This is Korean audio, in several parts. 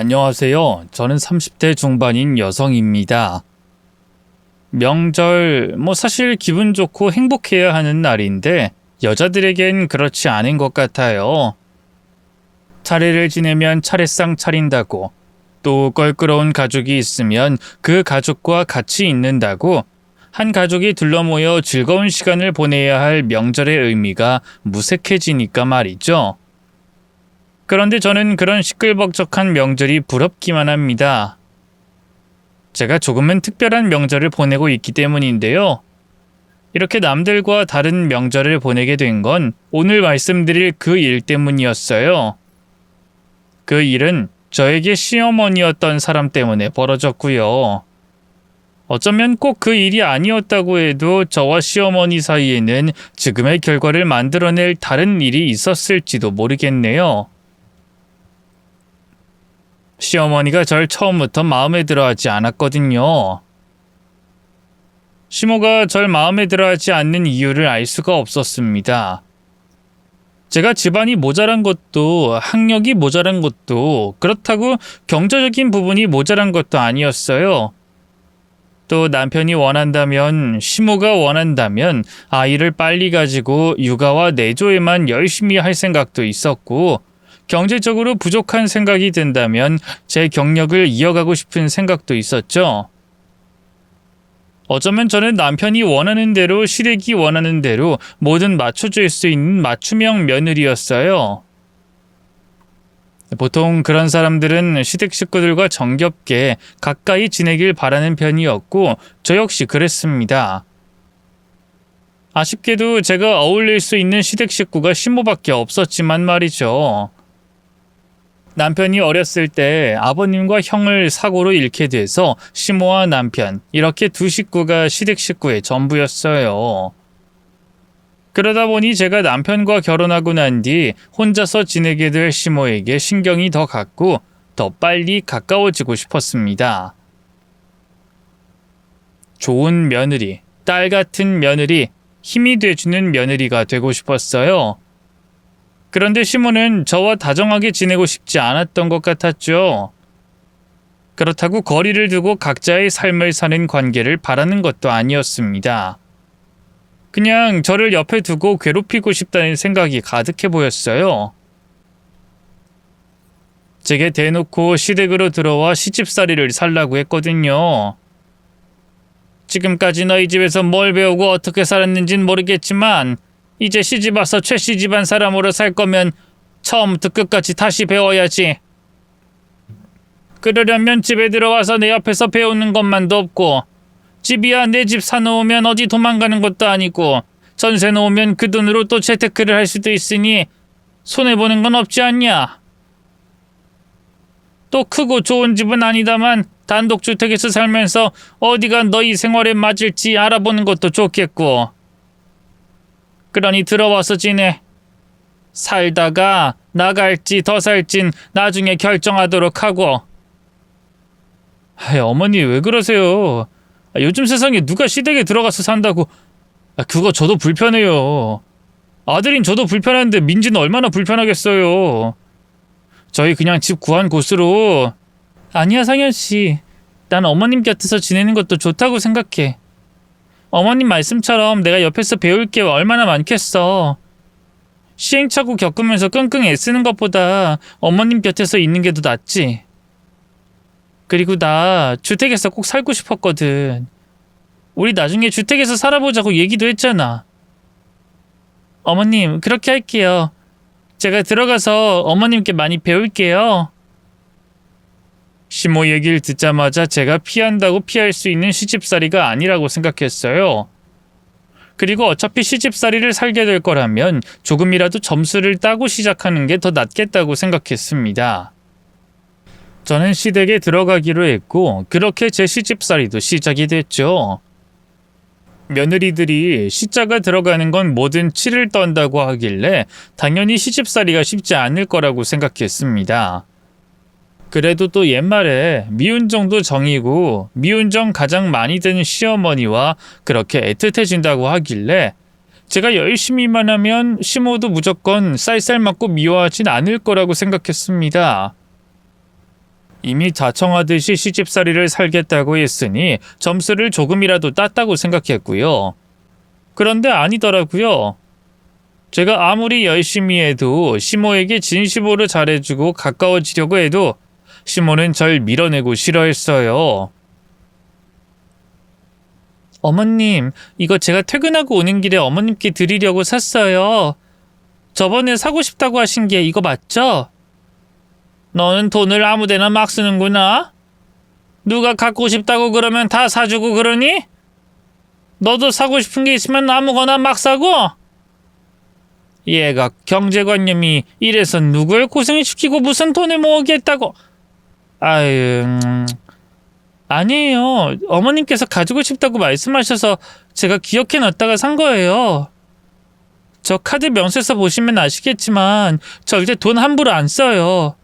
안녕하세요. 저는 30대 중반인 여성입니다. 명절, 사실 기분 좋고 행복해야 하는 날인데 여자들에겐 그렇지 않은 것 같아요. 차례를 지내면 차례상 차린다고, 또 껄끄러운 가족이 있으면 그 가족과 같이 있는다고, 한 가족이 둘러모여 즐거운 시간을 보내야 할 명절의 의미가 무색해지니까 말이죠. 그런데 저는 그런 시끌벅적한 명절이 부럽기만 합니다. 제가 조금은 특별한 명절을 보내고 있기 때문인데요. 이렇게 남들과 다른 명절을 보내게 된 건 오늘 말씀드릴 그 일 때문이었어요. 그 일은 저에게 시어머니였던 사람 때문에 벌어졌고요. 어쩌면 꼭 그 일이 아니었다고 해도 저와 시어머니 사이에는 지금의 결과를 만들어낼 다른 일이 있었을지도 모르겠네요. 시어머니가 절 처음부터 마음에 들어하지 않았거든요. 시모가 절 마음에 들어하지 않는 이유를 알 수가 없었습니다. 제가 집안이 모자란 것도, 학력이 모자란 것도, 그렇다고 경제적인 부분이 모자란 것도 아니었어요. 또 남편이 원한다면, 시모가 원한다면 아이를 빨리 가지고 육아와 내조에만 열심히 할 생각도 있었고, 경제적으로 부족한 생각이 든다면 제 경력을 이어가고 싶은 생각도 있었죠. 어쩌면 저는 남편이 원하는 대로, 시댁이 원하는 대로 뭐든 맞춰줄 수 있는 맞춤형 며느리였어요. 보통 그런 사람들은 시댁 식구들과 정겹게 가까이 지내길 바라는 편이었고, 저 역시 그랬습니다. 아쉽게도 제가 어울릴 수 있는 시댁 식구가 시모밖에 없었지만 말이죠. 남편이 어렸을 때 아버님과 형을 사고로 잃게 돼서 시모와 남편, 이렇게 두 식구가 시댁 식구의 전부였어요. 그러다 보니 제가 남편과 결혼하고 난 뒤 혼자서 지내게 될 시모에게 신경이 더 갔고 더 빨리 가까워지고 싶었습니다. 좋은 며느리, 딸 같은 며느리, 힘이 돼주는 며느리가 되고 싶었어요. 그런데 시모는 저와 다정하게 지내고 싶지 않았던 것 같았죠. 그렇다고 거리를 두고 각자의 삶을 사는 관계를 바라는 것도 아니었습니다. 그냥 저를 옆에 두고 괴롭히고 싶다는 생각이 가득해 보였어요. 제게 대놓고 시댁으로 들어와 시집살이를 살라고 했거든요. 지금까지 너희 집에서 뭘 배우고 어떻게 살았는진 모르겠지만 이제 시집 와서 최씨 집안 사람으로 살 거면 처음부터 끝까지 다시 배워야지. 그러려면 집에 들어와서 내 옆에서 배우는 것만도 없고, 집이야 내 집 사놓으면 어디 도망가는 것도 아니고, 전세 놓으면 그 돈으로 또 재테크를 할 수도 있으니 손해보는 건 없지 않냐. 또 크고 좋은 집은 아니다만 단독주택에서 살면서 어디가 너희 생활에 맞을지 알아보는 것도 좋겠고, 그러니 들어와서 지내. 살다가 나갈지 더 살진 나중에 결정하도록 하고. 어머니 왜 그러세요? 요즘 세상에 누가 시댁에 들어가서 산다고. 그거 저도 불편해요. 아들인 저도 불편한데 민지는 얼마나 불편하겠어요. 저희 그냥 집 구한 곳으로. 아니야 상현씨, 난 어머님 곁에서 지내는 것도 좋다고 생각해. 어머님 말씀처럼 내가 옆에서 배울 게 얼마나 많겠어. 시행착오 겪으면서 끙끙 애쓰는 것보다 어머님 곁에서 있는 게 더 낫지. 그리고 나 주택에서 꼭 살고 싶었거든. 우리 나중에 주택에서 살아보자고 얘기도 했잖아. 어머님, 그렇게 할게요. 제가 들어가서 어머님께 많이 배울게요. 시모 얘기를 듣자마자 제가 피한다고 피할 수 있는 시집살이가 아니라고 생각했어요. 그리고 어차피 시집살이를 살게 될 거라면 조금이라도 점수를 따고 시작하는 게 더 낫겠다고 생각했습니다. 저는 시댁에 들어가기로 했고, 그렇게 제 시집살이도 시작이 됐죠. 며느리들이 시자가 들어가는 건 뭐든 치를 떤다고 하길래 당연히 시집살이가 쉽지 않을 거라고 생각했습니다. 그래도 또 옛말에 미운 정도 정이고 미운 정 가장 많이 드는 시어머니와 그렇게 애틋해진다고 하길래 제가 열심히만 하면 시모도 무조건 쌀쌀 맞고 미워하진 않을 거라고 생각했습니다. 이미 자청하듯이 시집살이를 살겠다고 했으니 점수를 조금이라도 땄다고 생각했고요. 그런데 아니더라고요. 제가 아무리 열심히 해도 시모에게 진심으로 잘해주고 가까워지려고 해도 시모는 절 밀어내고 싫어했어요. 어머님, 이거 제가 퇴근하고 오는 길에 어머님께 드리려고 샀어요. 저번에 사고 싶다고 하신 게 이거 맞죠? 너는 돈을 아무데나 막 쓰는구나. 누가 갖고 싶다고 그러면 다 사주고 그러니? 너도 사고 싶은 게 있으면 아무거나 막 사고? 얘가 경제관념이 이래서 누굴 고생시키고 무슨 돈을 모으겠다고. 아유... 아니에요. 어머님께서 가지고 싶다고 말씀하셔서 제가 기억해놨다가 산 거예요. 저 카드 명세서 보시면 아시겠지만 절대 돈 함부로 안 써요.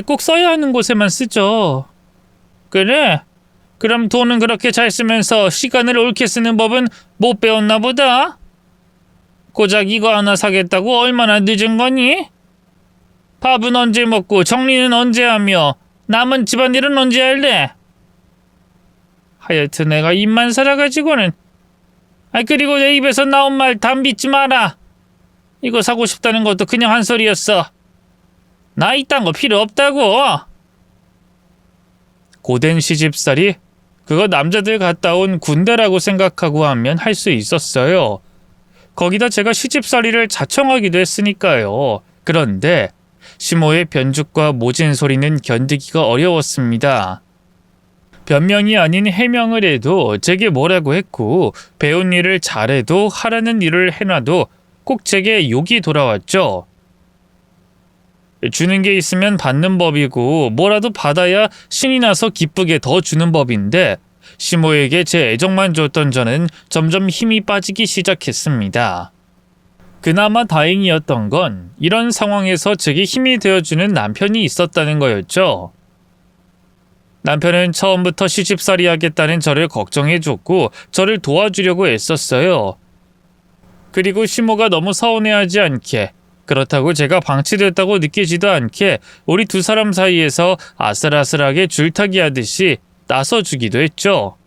꼭 써야 하는 곳에만 쓰죠. 그래? 그럼 돈은 그렇게 잘 쓰면서 시간을 옳게 쓰는 법은 못 배웠나 보다? 고작 이거 하나 사겠다고 얼마나 늦은 거니? 밥은 언제 먹고 정리는 언제 하며 남은 집안일은 언제 할래? 하여튼 내가 입만 살아가지고는. 그리고 내 입에서 나온 말 다 믿지 마라. 이거 사고 싶다는 것도 그냥 한 소리였어. 나 이딴 거 필요 없다고. 고된 시집살이? 그거 남자들 갔다 온 군대라고 생각하고 하면 할 수 있었어요. 거기다 제가 시집살이를 자청하기도 했으니까요. 그런데 시모의 변죽과 모진 소리는 견디기가 어려웠습니다. 변명이 아닌 해명을 해도 제게 뭐라고 했고 배운 일을 잘해도 하라는 일을 해놔도 꼭 제게 욕이 돌아왔죠. 주는 게 있으면 받는 법이고 뭐라도 받아야 신이 나서 기쁘게 더 주는 법인데 시모에게 제 애정만 줬던 저는 점점 힘이 빠지기 시작했습니다. 그나마 다행이었던 건 이런 상황에서 제게 힘이 되어주는 남편이 있었다는 거였죠. 남편은 처음부터 시집살이 하겠다는 저를 걱정해줬고 저를 도와주려고 애썼어요. 그리고 시모가 너무 서운해하지 않게, 그렇다고 제가 방치됐다고 느끼지도 않게 우리 두 사람 사이에서 아슬아슬하게 줄타기 하듯이 나서주기도 했죠.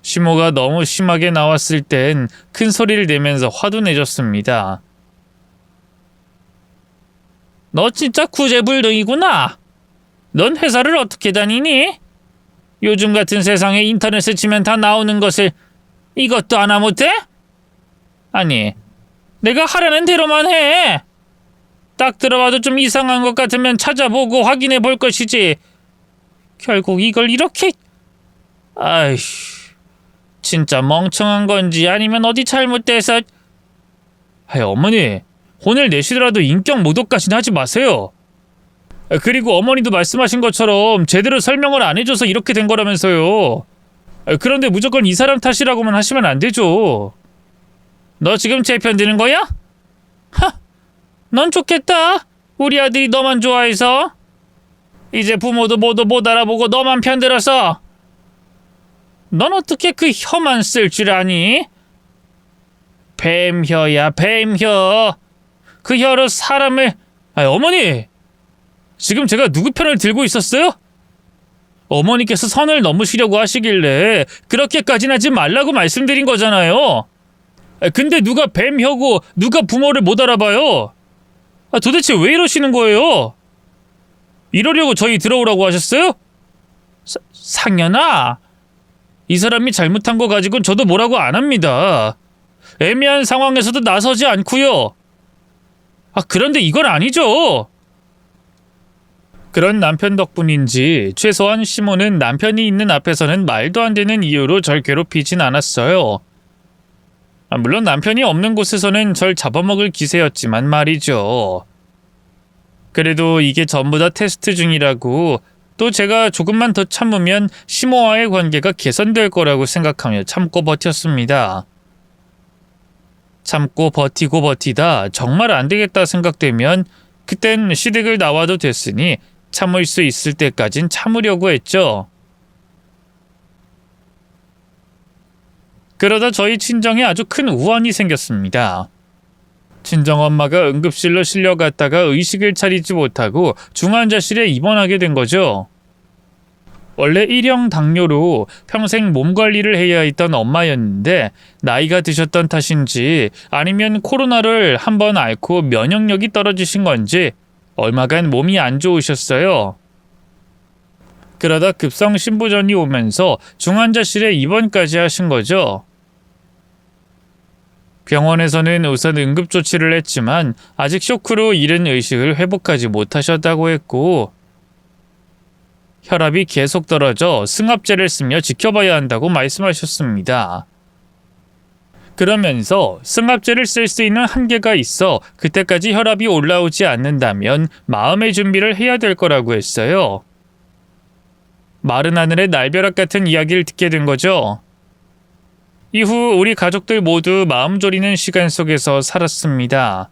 시모가 너무 심하게 나왔을 땐 큰 소리를 내면서 화도 내줬습니다. 너 진짜 구제불능이구나. 넌 회사를 어떻게 다니니? 요즘 같은 세상에 인터넷에 치면 다 나오는 것을 이것도 하나 못해? 아니, 내가 하라는 대로만 해. 딱 들어봐도 좀 이상한 것 같으면 찾아보고 확인해 볼 것이지. 결국 이걸 이렇게... 아휴, 진짜 멍청한 건지 아니면 어디 잘못돼서... 어머니, 혼을 내시더라도 인격 모독까지는 하지 마세요. 그리고 어머니도 말씀하신 것처럼 제대로 설명을 안 해줘서 이렇게 된 거라면서요. 그런데 무조건 이 사람 탓이라고만 하시면 안 되죠. 너 지금 제 편 드는 거야? 넌 좋겠다. 우리 아들이 너만 좋아해서. 이제 부모도 모두 못 알아보고 너만 편들어서. 넌 어떻게 그 혀만 쓸 줄 아니? 뱀혀야 뱀혀. 그 혀로 사람을... 어머니! 지금 제가 누구 편을 들고 있었어요? 어머니께서 선을 넘으시려고 하시길래 그렇게까지는 하지 말라고 말씀드린 거잖아요. 근데 누가 뱀혀고 누가 부모를 못 알아봐요? 도대체 왜 이러시는 거예요? 이러려고 저희 들어오라고 하셨어요? 상년아, 이 사람이 잘못한 거 가지고는 저도 뭐라고 안 합니다. 애매한 상황에서도 나서지 않고요. 그런데 이건 아니죠. 그런 남편 덕분인지 최소한 시모는 남편이 있는 앞에서는 말도 안 되는 이유로 절 괴롭히진 않았어요. 물론 남편이 없는 곳에서는 절 잡아먹을 기세였지만 말이죠. 그래도 이게 전부 다 테스트 중이라고, 또 제가 조금만 더 참으면 시모와의 관계가 개선될 거라고 생각하며 참고 버텼습니다. 참고 버티고 버티다 정말 안 되겠다 생각되면 그땐 시댁을 나와도 됐으니 참을 수 있을 때까진 참으려고 했죠. 그러다 저희 친정에 아주 큰 우환이 생겼습니다. 친정엄마가 응급실로 실려갔다가 의식을 차리지 못하고 중환자실에 입원하게 된 거죠. 원래 1형 당뇨로 평생 몸 관리를 해야 했던 엄마였는데 나이가 드셨던 탓인지 아니면 코로나를 한번 앓고 면역력이 떨어지신 건지 얼마간 몸이 안 좋으셨어요. 그러다 급성 신부전이 오면서 중환자실에 입원까지 하신 거죠. 병원에서는 우선 응급조치를 했지만 아직 쇼크로 잃은 의식을 회복하지 못하셨다고 했고 혈압이 계속 떨어져 승합제를 쓰며 지켜봐야 한다고 말씀하셨습니다. 그러면서 승합제를 쓸 수 있는 한계가 있어 그때까지 혈압이 올라오지 않는다면 마음의 준비를 해야 될 거라고 했어요. 마른 하늘의 날벼락 같은 이야기를 듣게 된 거죠. 이후 우리 가족들 모두 마음 졸이는 시간 속에서 살았습니다.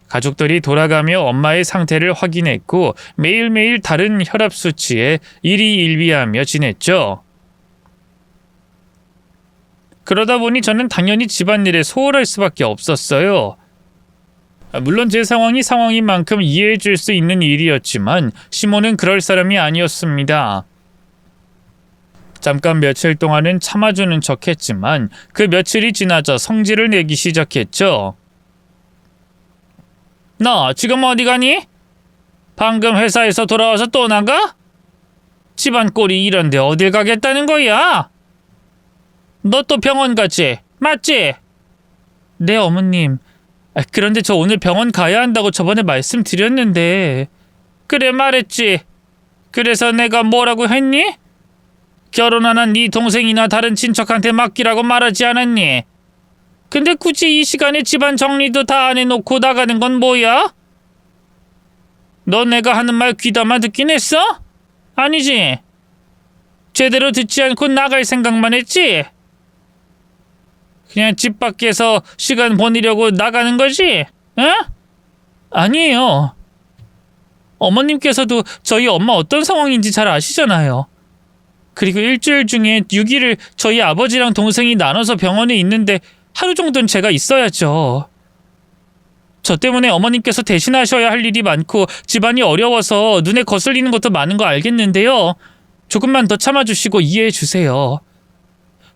가족들이 돌아가며 엄마의 상태를 확인했고 매일매일 다른 혈압 수치에 일희일비하며 지냈죠. 그러다 보니 저는 당연히 집안일에 소홀할 수밖에 없었어요. 물론 제 상황인 만큼 이해해 줄 수 있는 일이었지만 시모는 그럴 사람이 아니었습니다. 잠깐 며칠 동안은 참아주는 척했지만 그 며칠이 지나자 성질을 내기 시작했죠. 너 지금 어디 가니? 방금 회사에서 돌아와서 또 나가? 집안 꼴이 이런데 어딜 가겠다는 거야? 너 또 병원 갔지? 맞지? 네, 어머님. 그런데 저 오늘 병원 가야 한다고 저번에 말씀드렸는데. 그래, 말했지. 그래서 내가 뭐라고 했니? 결혼 안 한 네 동생이나 다른 친척한테 맡기라고 말하지 않았니? 근데 굳이 이 시간에 집안 정리도 다 안 해놓고 나가는 건 뭐야? 너 내가 하는 말 귀담아 듣긴 했어? 아니지? 제대로 듣지 않고 나갈 생각만 했지? 그냥 집 밖에서 시간 보내려고 나가는 거지? 응? 아니에요. 어머님께서도 저희 엄마 어떤 상황인지 잘 아시잖아요. 그리고 일주일 중에 6일을 저희 아버지랑 동생이 나눠서 병원에 있는데 하루 정도는 제가 있어야죠. 저 때문에 어머님께서 대신하셔야 할 일이 많고 집안이 어려워서 눈에 거슬리는 것도 많은 거 알겠는데요. 조금만 더 참아주시고 이해해주세요.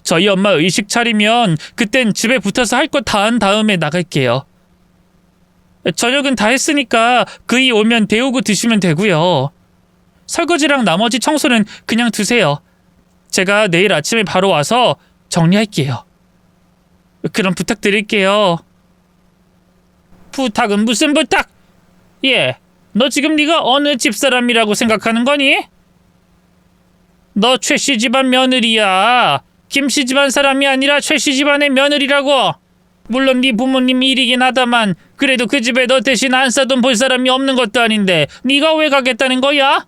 저희 엄마 의식 차리면 그땐 집에 붙어서 할 거 다 한 다음에 나갈게요. 저녁은 다 했으니까 그이 오면 데우고 드시면 되고요. 설거지랑 나머지 청소는 그냥 두세요. 제가 내일 아침에 바로 와서 정리할게요. 그럼 부탁드릴게요. 부탁은 무슨 부탁? 예, 너 지금 네가 어느 집사람이라고 생각하는 거니? 너 최씨 집안 며느리야. 김씨 집안 사람이 아니라 최씨 집안의 며느리라고. 물론 네 부모님 일이긴 하다만 그래도 그 집에 너 대신 안 싸돈 볼 사람이 없는 것도 아닌데 네가 왜 가겠다는 거야?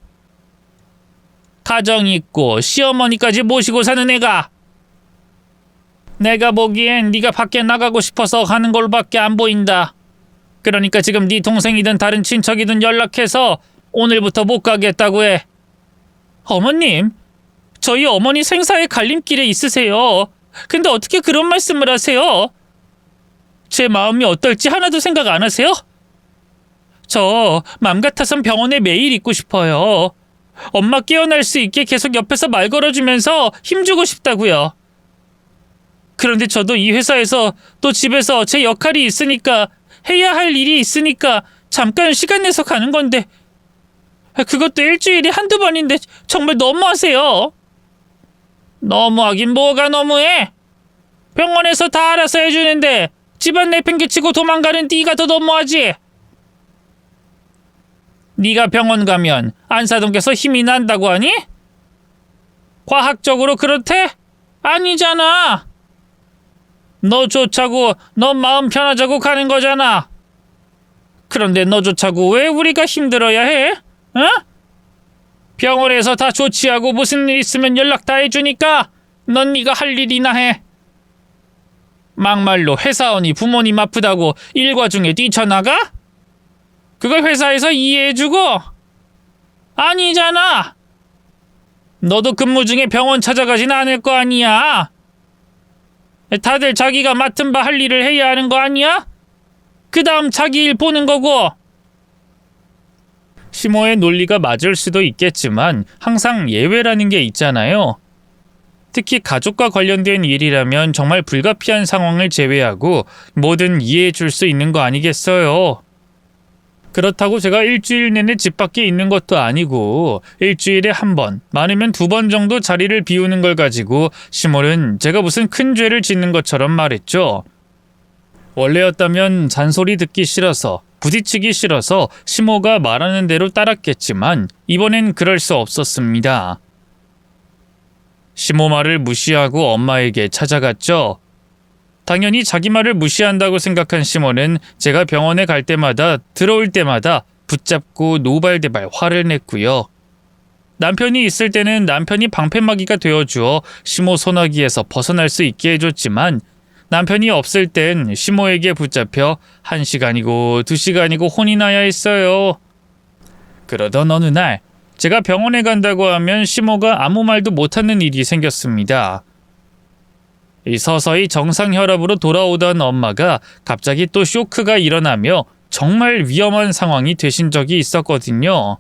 가정 있고 시어머니까지 모시고 사는 애가. 내가 보기엔 네가 밖에 나가고 싶어서 가는 걸밖에 안 보인다. 그러니까 지금 네 동생이든 다른 친척이든 연락해서 오늘부터 못 가겠다고 해. 어머님, 저희 어머니 생사의 갈림길에 있으세요. 근데 어떻게 그런 말씀을 하세요? 제 마음이 어떨지 하나도 생각 안 하세요? 저 맘 같아선 병원에 매일 있고 싶어요. 엄마 깨어날 수 있게 계속 옆에서 말 걸어주면서 힘주고 싶다고요. 그런데 저도 이 회사에서 또 집에서 제 역할이 있으니까 해야 할 일이 있으니까 잠깐 시간 내서 가는 건데 그것도 일주일에 한두 번인데 정말 너무하세요. 너무하긴 뭐가 너무해? 병원에서 다 알아서 해주는데 집안 내팽개치고 도망가는 네가 더 너무하지. 네가 병원 가면 안사동께서 힘이 난다고 하니? 과학적으로 그렇대? 아니잖아. 너 좋자고 너 마음 편하자고 가는 거잖아. 그런데 너 좋자고 왜 우리가 힘들어야 해? 어? 병원에서 다 조치하고 무슨 일 있으면 연락 다 해주니까 넌 네가 할 일이나 해. 막말로 회사원이 부모님 아프다고 일과 중에 뛰쳐나가? 그걸 회사에서 이해해주고? 아니잖아. 너도 근무 중에 병원 찾아가진 않을 거 아니야. 다들 자기가 맡은 바 할 일을 해야 하는 거 아니야? 그 다음 자기 일 보는 거고. 시모의 논리가 맞을 수도 있겠지만 항상 예외라는 게 있잖아요. 특히 가족과 관련된 일이라면 정말 불가피한 상황을 제외하고 뭐든 이해해 줄 수 있는 거 아니겠어요? 그렇다고 제가 일주일 내내 집 밖에 있는 것도 아니고 일주일에 한 번, 많으면 2번 정도 자리를 비우는 걸 가지고 시몰은 제가 무슨 큰 죄를 짓는 것처럼 말했죠. 원래였다면 잔소리 듣기 싫어서, 부딪히기 싫어서 시모가 말하는 대로 따랐겠지만 이번엔 그럴 수 없었습니다. 시모 말을 무시하고 엄마에게 찾아갔죠. 당연히 자기 말을 무시한다고 생각한 시모는 제가 병원에 갈 때마다 들어올 때마다 붙잡고 노발대발 화를 냈고요. 남편이 있을 때는 남편이 방패막이가 되어주어 시모 소나기에서 벗어날 수 있게 해줬지만 남편이 없을 땐 시모에게 붙잡혀 1시간이고 2시간이고 혼이 나야 했어요. 그러던 어느 날 제가 병원에 간다고 하면 시모가 아무 말도 못하는 일이 생겼습니다. 서서히 정상 혈압으로 돌아오던 엄마가 갑자기 또 쇼크가 일어나며 정말 위험한 상황이 되신 적이 있었거든요.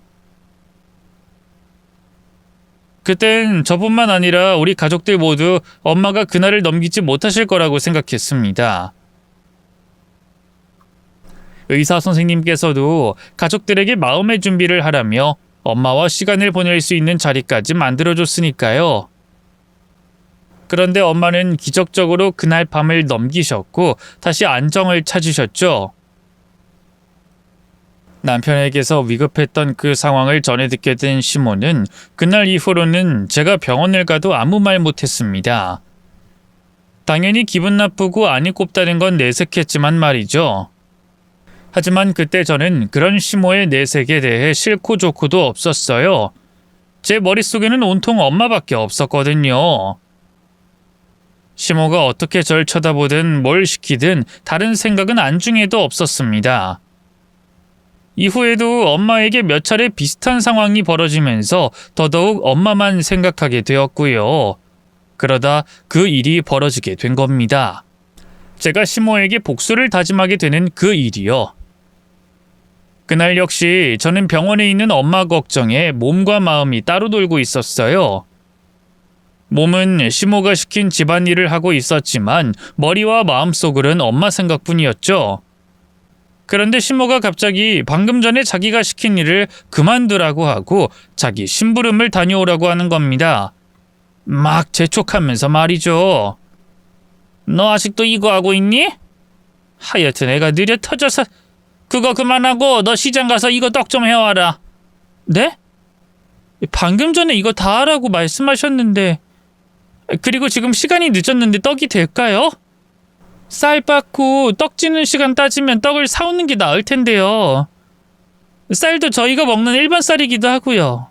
그땐 저뿐만 아니라 우리 가족들 모두 엄마가 그날을 넘기지 못하실 거라고 생각했습니다. 의사 선생님께서도 가족들에게 마음의 준비를 하라며 엄마와 시간을 보낼 수 있는 자리까지 만들어줬으니까요. 그런데 엄마는 기적적으로 그날 밤을 넘기셨고 다시 안정을 찾으셨죠. 남편에게서 위급했던 그 상황을 전해 듣게 된 시모는 그날 이후로는 제가 병원을 가도 아무 말 못했습니다. 당연히 기분 나쁘고 안이 꼽다는 건 내색했지만 말이죠. 하지만 그때 저는 그런 시모의 내색에 대해 싫고 좋고도 없었어요. 제 머릿속에는 온통 엄마밖에 없었거든요. 시모가 어떻게 절 쳐다보든 뭘 시키든 다른 생각은 안중에도 없었습니다. 이후에도 엄마에게 몇 차례 비슷한 상황이 벌어지면서 더더욱 엄마만 생각하게 되었고요. 그러다 그 일이 벌어지게 된 겁니다. 제가 시모에게 복수를 다짐하게 되는 그 일이요. 그날 역시 저는 병원에 있는 엄마 걱정에 몸과 마음이 따로 돌고 있었어요. 몸은 시모가 시킨 집안일을 하고 있었지만 머리와 마음속으로는 엄마 생각뿐이었죠. 그런데 시모가 갑자기 방금 전에 자기가 시킨 일을 그만두라고 하고 자기 심부름을 다녀오라고 하는 겁니다. 막 재촉하면서 말이죠. 너 아직도 이거 하고 있니? 하여튼 애가 느려 터져서 그거 그만하고 너 시장 가서 이거 떡 좀 해와라. 네? 방금 전에 이거 다 하라고 말씀하셨는데 그리고 지금 시간이 늦었는데 떡이 될까요? 쌀 빻고 떡 찌는 시간 따지면 떡을 사오는 게 나을 텐데요. 쌀도 저희가 먹는 일반 쌀이기도 하고요.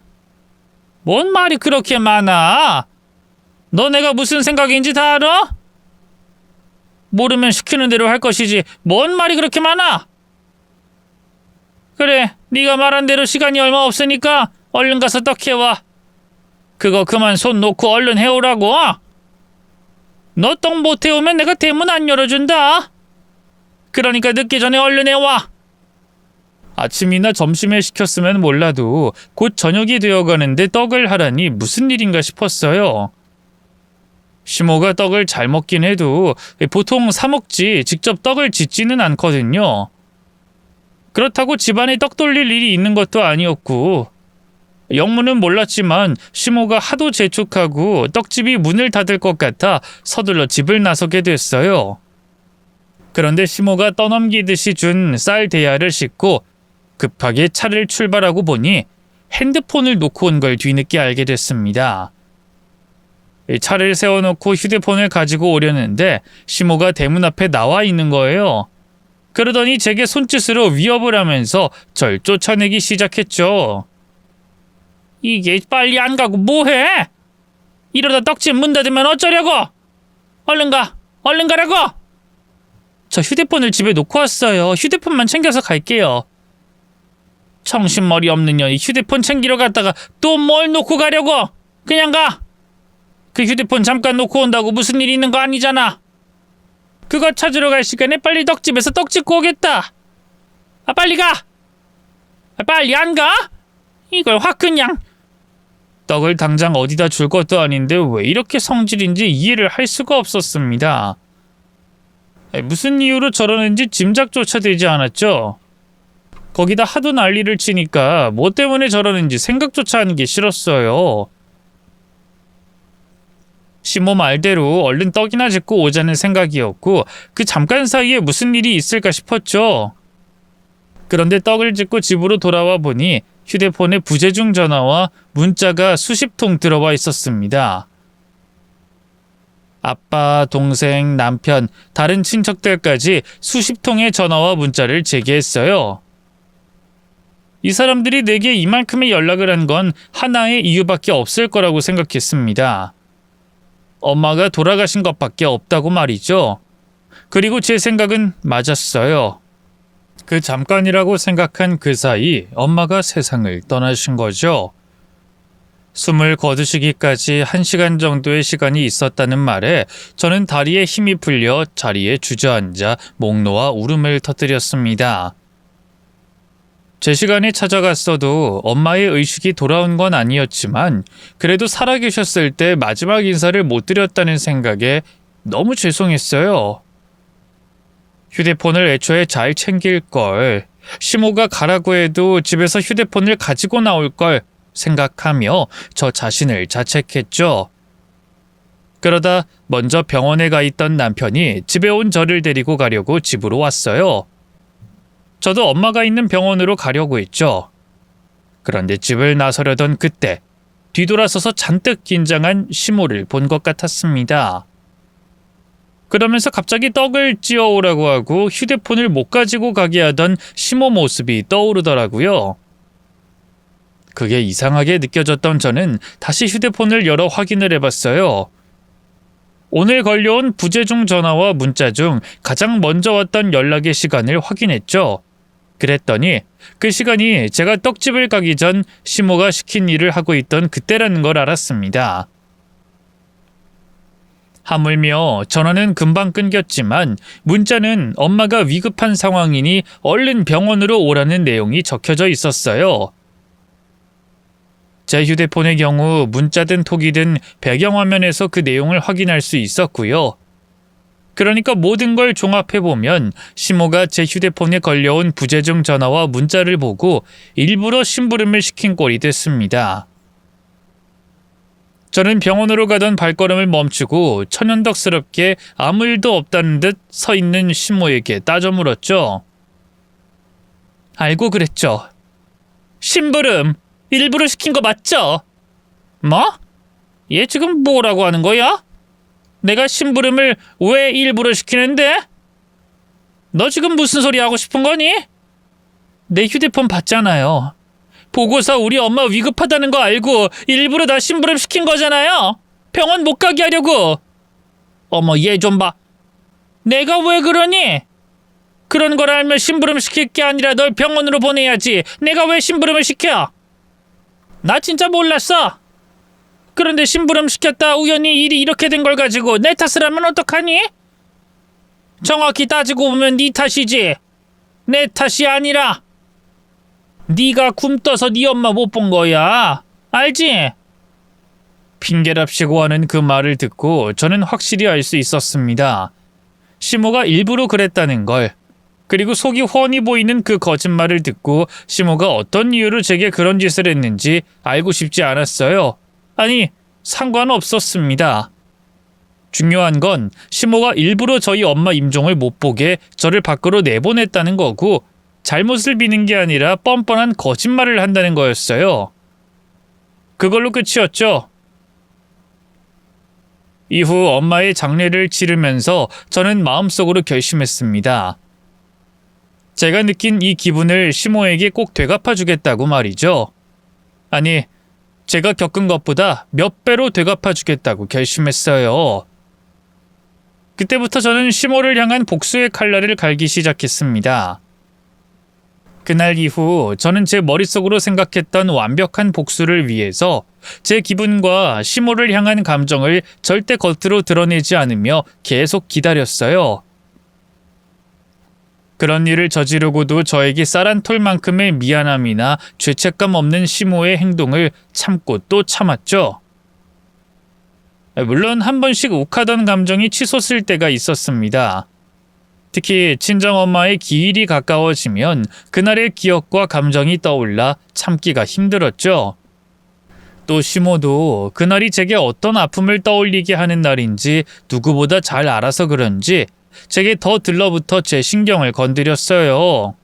뭔 말이 그렇게 많아? 너 내가 무슨 생각인지 다 알아? 모르면 시키는 대로 할 것이지 뭔 말이 그렇게 많아? 그래, 네가 말한 대로 시간이 얼마 없으니까 얼른 가서 떡 해와. 그거 그만 손 놓고 얼른 해오라고. 너 떡 못 해오면 내가 대문 안 열어준다. 그러니까 늦기 전에 얼른 해와. 아침이나 점심에 시켰으면 몰라도 곧 저녁이 되어가는데 떡을 하라니 무슨 일인가 싶었어요. 시모가 떡을 잘 먹긴 해도 보통 사 먹지 직접 떡을 짓지는 않거든요. 그렇다고 집안에 떡 돌릴 일이 있는 것도 아니었고 영무는 몰랐지만 시모가 하도 재촉하고 떡집이 문을 닫을 것 같아 서둘러 집을 나서게 됐어요. 그런데 시모가 떠넘기듯이 준 쌀 대야를 싣고 급하게 차를 출발하고 보니 핸드폰을 놓고 온 걸 뒤늦게 알게 됐습니다. 차를 세워놓고 휴대폰을 가지고 오려는데 시모가 대문 앞에 나와 있는 거예요. 그러더니 제게 손짓으로 위협을 하면서 절 쫓아내기 시작했죠. 이게 빨리 안 가고 뭐해? 이러다 떡집 문 닫으면 어쩌려고? 얼른 가! 얼른 가라고! 저 휴대폰을 집에 놓고 왔어요. 휴대폰만 챙겨서 갈게요. 정신머리 없는 년이 휴대폰 챙기러 갔다가 또 뭘 놓고 가려고? 그냥 가! 그 휴대폰 잠깐 놓고 온다고 무슨 일 있는 거 아니잖아. 그거 찾으러 갈 시간에 빨리 떡집에서 떡 짓고 오겠다. 빨리 가! 빨리 안 가? 이걸 확 그냥. 떡을 당장 어디다 줄 것도 아닌데 왜 이렇게 성질인지 이해를 할 수가 없었습니다. 무슨 이유로 저러는지 짐작조차 되지 않았죠. 거기다 하도 난리를 치니까 뭐 때문에 저러는지 생각조차 하는 게 싫었어요. 시모 말대로 얼른 떡이나 짓고 오자는 생각이었고 그 잠깐 사이에 무슨 일이 있을까 싶었죠. 그런데 떡을 짓고 집으로 돌아와 보니 휴대폰에 부재중 전화와 문자가 수십 통 들어와 있었습니다. 아빠, 동생, 남편, 다른 친척들까지 수십 통의 전화와 문자를 제게 했어요. 이 사람들이 내게 이만큼의 연락을 한 건 하나의 이유밖에 없을 거라고 생각했습니다. 엄마가 돌아가신 것밖에 없다고 말이죠. 그리고 제 생각은 맞았어요. 그 잠깐이라고 생각한 그 사이 엄마가 세상을 떠나신 거죠. 숨을 거두시기까지 1시간 정도의 시간이 있었다는 말에 저는 다리에 힘이 풀려 자리에 주저앉아 목 놓아 울음을 터뜨렸습니다. 제 시간이 찾아갔어도 엄마의 의식이 돌아온 건 아니었지만 그래도 살아계셨을 때 마지막 인사를 못 드렸다는 생각에 너무 죄송했어요. 휴대폰을 애초에 잘 챙길 걸, 시모가 가라고 해도 집에서 휴대폰을 가지고 나올 걸 생각하며 저 자신을 자책했죠. 그러다 먼저 병원에 가 있던 남편이 집에 온 저를 데리고 가려고 집으로 왔어요. 저도 엄마가 있는 병원으로 가려고 했죠. 그런데 집을 나서려던 그때 뒤돌아서서 잔뜩 긴장한 시모를 본 것 같았습니다. 그러면서 갑자기 떡을 찌어오라고 하고 휴대폰을 못 가지고 가게 하던 시모 모습이 떠오르더라고요. 그게 이상하게 느껴졌던 저는 다시 휴대폰을 열어 확인을 해봤어요. 오늘 걸려온 부재중 전화와 문자 중 가장 먼저 왔던 연락의 시간을 확인했죠. 그랬더니 그 시간이 제가 떡집을 가기 전 시모가 시킨 일을 하고 있던 그때라는 걸 알았습니다. 하물며 전화는 금방 끊겼지만 문자는 엄마가 위급한 상황이니 얼른 병원으로 오라는 내용이 적혀져 있었어요. 제 휴대폰의 경우 문자든 톡이든 배경화면에서 그 내용을 확인할 수 있었고요. 그러니까 모든 걸 종합해보면 시모가 제 휴대폰에 걸려온 부재중 전화와 문자를 보고 일부러 심부름을 시킨 꼴이 됐습니다. 저는 병원으로 가던 발걸음을 멈추고 천연덕스럽게 아무 일도 없다는 듯 서 있는 시모에게 따져 물었죠. 알고 그랬죠. 심부름 일부러 시킨 거 맞죠? 뭐? 얘 지금 뭐라고 하는 거야? 내가 심부름을 왜 일부러 시키는데? 너 지금 무슨 소리 하고 싶은 거니? 내 휴대폰 봤잖아요. 보고서 우리 엄마 위급하다는 거 알고 일부러 나 심부름 시킨 거잖아요. 병원 못 가게 하려고. 어머 얘 좀 봐. 내가 왜 그러니? 그런 걸 알면 심부름 시킬 게 아니라 널 병원으로 보내야지. 내가 왜 심부름을 시켜? 나 진짜 몰랐어. 그런데 심부름 시켰다 우연히 일이 이렇게 된 걸 가지고 내 탓을 하면 어떡하니? 정확히 따지고 보면 네 탓이지. 내 탓이 아니라 네가 굼떠서 네 엄마 못 본 거야. 알지? 핑계랍시고 하는 그 말을 듣고 저는 확실히 알 수 있었습니다. 시모가 일부러 그랬다는 걸. 그리고 속이 훤히 보이는 그 거짓말을 듣고 시모가 어떤 이유로 제게 그런 짓을 했는지 알고 싶지 않았어요. 아니, 상관없었습니다. 중요한 건 시모가 일부러 저희 엄마 임종을 못 보게 저를 밖으로 내보냈다는 거고 잘못을 비는 게 아니라 뻔뻔한 거짓말을 한다는 거였어요. 그걸로 끝이었죠. 이후 엄마의 장례를 치르면서 저는 마음속으로 결심했습니다. 제가 느낀 이 기분을 시모에게 꼭 되갚아주겠다고 말이죠. 아니, 제가 겪은 것보다 몇 배로 되갚아주겠다고 결심했어요. 그때부터 저는 시모를 향한 복수의 칼날을 갈기 시작했습니다. 그날 이후 저는 제 머릿속으로 생각했던 완벽한 복수를 위해서 제 기분과 시모를 향한 감정을 절대 겉으로 드러내지 않으며 계속 기다렸어요. 그런 일을 저지르고도 저에게 쌀한 톨만큼의 미안함이나 죄책감 없는 시모의 행동을 참고 또 참았죠. 물론 한 번씩 욱하던 감정이 치솟을 때가 있었습니다. 특히 친정엄마의 기일이 가까워지면 그날의 기억과 감정이 떠올라 참기가 힘들었죠. 또 시모도 그날이 제게 어떤 아픔을 떠올리게 하는 날인지 누구보다 잘 알아서 그런지 제게 더 들러붙어 제 신경을 건드렸어요.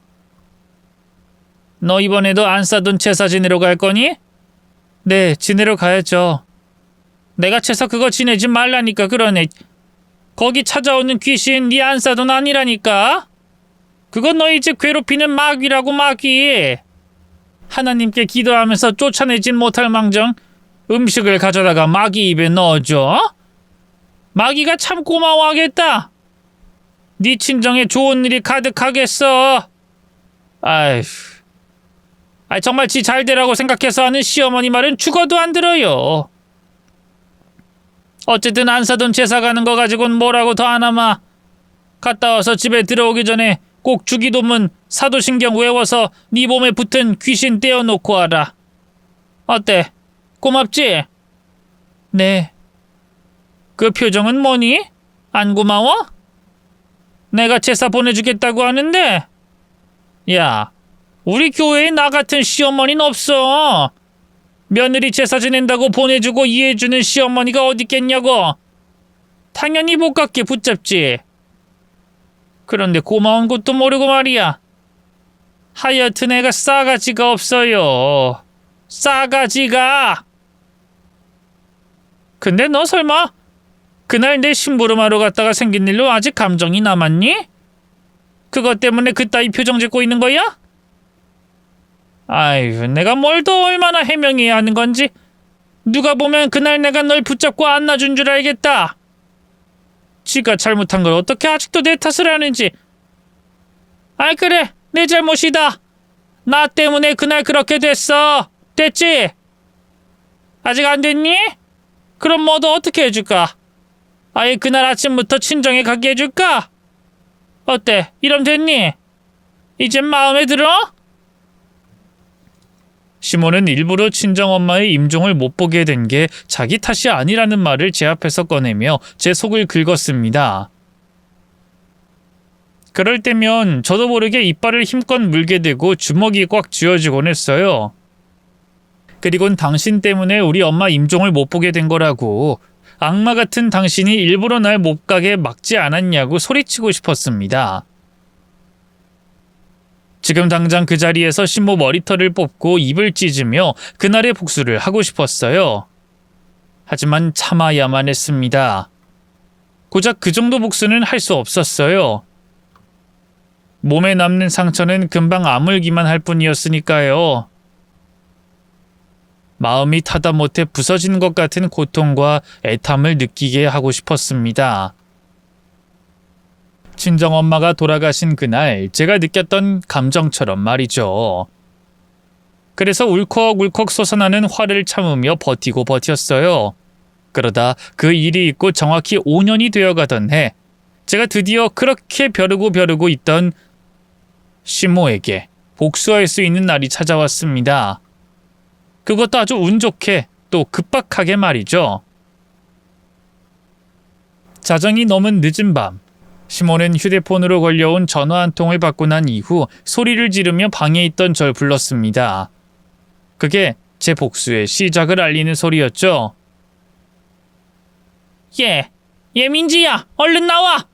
너 이번에도 안 싸던 제사 지내러 갈 거니? 네, 지내러 가야죠. 내가 채서 그거 지내지 말라니까 그러네. 거기 찾아오는 귀신 네 안 싸던 아니라니까. 그건 너희 집 괴롭히는 마귀라고 마귀. 하나님께 기도하면서 쫓아내진 못할 망정 음식을 가져다가 마귀 입에 넣어줘? 마귀가 참 고마워하겠다. 네 친정에 좋은 일이 가득하겠어. 아휴, 정말 지 잘되라고 생각해서 하는 시어머니 말은 죽어도 안 들어요. 어쨌든 안 사돈 제사 가는 거 가지고는 뭐라고 더 안 하마. 갔다 와서 집에 들어오기 전에 꼭 주기도문 사도신경 외워서 네 몸에 붙은 귀신 떼어놓고 와라. 어때? 고맙지? 네. 그 표정은 뭐니? 안 고마워? 내가 제사 보내주겠다고 하는데. 야, 우리 교회에 나 같은 시어머니는 없어. 며느리 제사 지낸다고 보내주고 이해해주는 시어머니가 어딨겠냐고. 당연히 못 갖게 붙잡지. 그런데 고마운 것도 모르고 말이야. 하여튼 애가 싸가지가 없어요. 싸가지가. 근데 너 설마 그날 내 심부름하러 갔다가 생긴 일로 아직 감정이 남았니? 그것 때문에 그따위 표정 짓고 있는 거야? 아유, 내가 뭘 더 얼마나 해명해야 하는 건지. 누가 보면 그날 내가 널 붙잡고 안놔준 줄 알겠다. 지가 잘못한 걸 어떻게 아직도 내 탓을 하는지. 아이 그래, 내 잘못이다. 나 때문에 그날 그렇게 됐어. 됐지? 아직 안 됐니? 그럼 뭐도 어떻게 해줄까? 아예 그날 아침부터 친정에 가게 해줄까? 어때? 이럼 됐니? 이젠 마음에 들어? 시몬은 일부러 친정엄마의 임종을 못 보게 된 게 자기 탓이 아니라는 말을 제 앞에서 꺼내며 제 속을 긁었습니다. 그럴 때면 저도 모르게 이빨을 힘껏 물게 되고 주먹이 꽉 쥐어지곤 했어요. 그리곤 당신 때문에 우리 엄마 임종을 못 보게 된 거라고, 악마 같은 당신이 일부러 날 못 가게 막지 않았냐고 소리치고 싶었습니다. 지금 당장 그 자리에서 신모 머리털을 뽑고 입을 찢으며 그날의 복수를 하고 싶었어요. 하지만 참아야만 했습니다. 고작 그 정도 복수는 할 수 없었어요. 몸에 남는 상처는 금방 아물기만 할 뿐이었으니까요. 마음이 타다 못해 부서진 것 같은 고통과 애탐을 느끼게 하고 싶었습니다. 친정엄마가 돌아가신 그날 제가 느꼈던 감정처럼 말이죠. 그래서 울컥울컥 솟아나는 화를 참으며 버티고 버텼어요. 그러다 그 일이 있고 정확히 5년이 되어가던 해, 제가 드디어 그렇게 벼르고 있던 시모에게 복수할 수 있는 날이 찾아왔습니다. 그것도 아주 운 좋게 또 급박하게 말이죠. 자정이 넘은 늦은 밤, 시몬은 휴대폰으로 걸려온 전화 한 통을 받고 난 이후 소리를 지르며 방에 있던 절 불렀습니다. 그게 제 복수의 시작을 알리는 소리였죠. 민지야, 얼른 나와.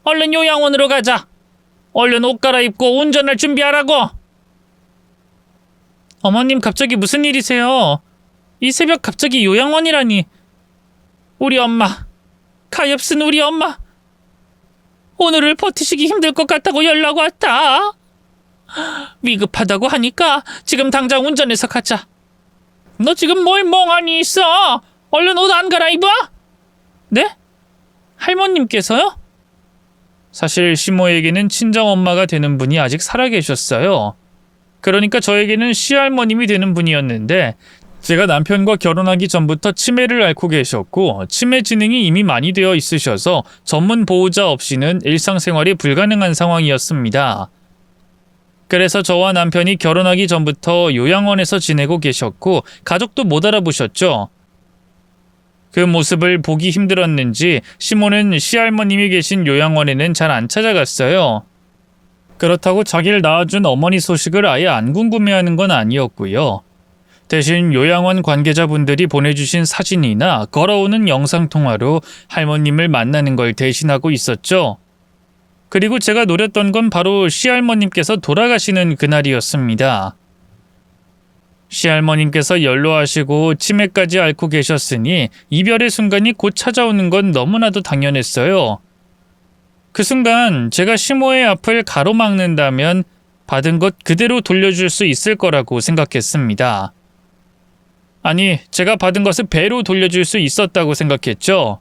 얼른 요양원으로 가자. 얼른 옷 갈아입고 운전할 준비하라고. 어머님, 갑자기 무슨 일이세요? 이 새벽 갑자기 요양원이라니. 우리 엄마, 가엾은 우리 엄마. 오늘을 버티시기 힘들 것 같다고 연락 왔다. 위급하다고 하니까 지금 당장 운전해서 가자. 너 지금 뭘 멍하니 있어? 얼른 옷 안 갈아입어? 네? 할머님께서요? 사실 시모에게는 친정엄마가 되는 분이 아직 살아계셨어요. 그러니까 저에게는 시할머님이 되는 분이었는데 제가 남편과 결혼하기 전부터 치매를 앓고 계셨고 치매 진행이 이미 많이 되어 있으셔서 전문 보호자 없이는 일상생활이 불가능한 상황이었습니다. 그래서 저와 남편이 결혼하기 전부터 요양원에서 지내고 계셨고 가족도 못 알아보셨죠. 그 모습을 보기 힘들었는지 시모는 시할머님이 계신 요양원에는 잘 안 찾아갔어요. 그렇다고 자기를 낳아준 어머니 소식을 아예 안 궁금해하는 건 아니었고요. 대신 요양원 관계자분들이 보내주신 사진이나 걸어오는 영상통화로 할머님을 만나는 걸 대신하고 있었죠. 그리고 제가 노렸던 건 바로 시할머님께서 돌아가시는 그날이었습니다. 시할머님께서 연로하시고 치매까지 앓고 계셨으니 이별의 순간이 곧 찾아오는 건 너무나도 당연했어요. 그 순간 제가 시모의 앞을 가로막는다면 받은 것 그대로 돌려줄 수 있을 거라고 생각했습니다. 아니, 제가 받은 것을 배로 돌려줄 수 있었다고 생각했죠.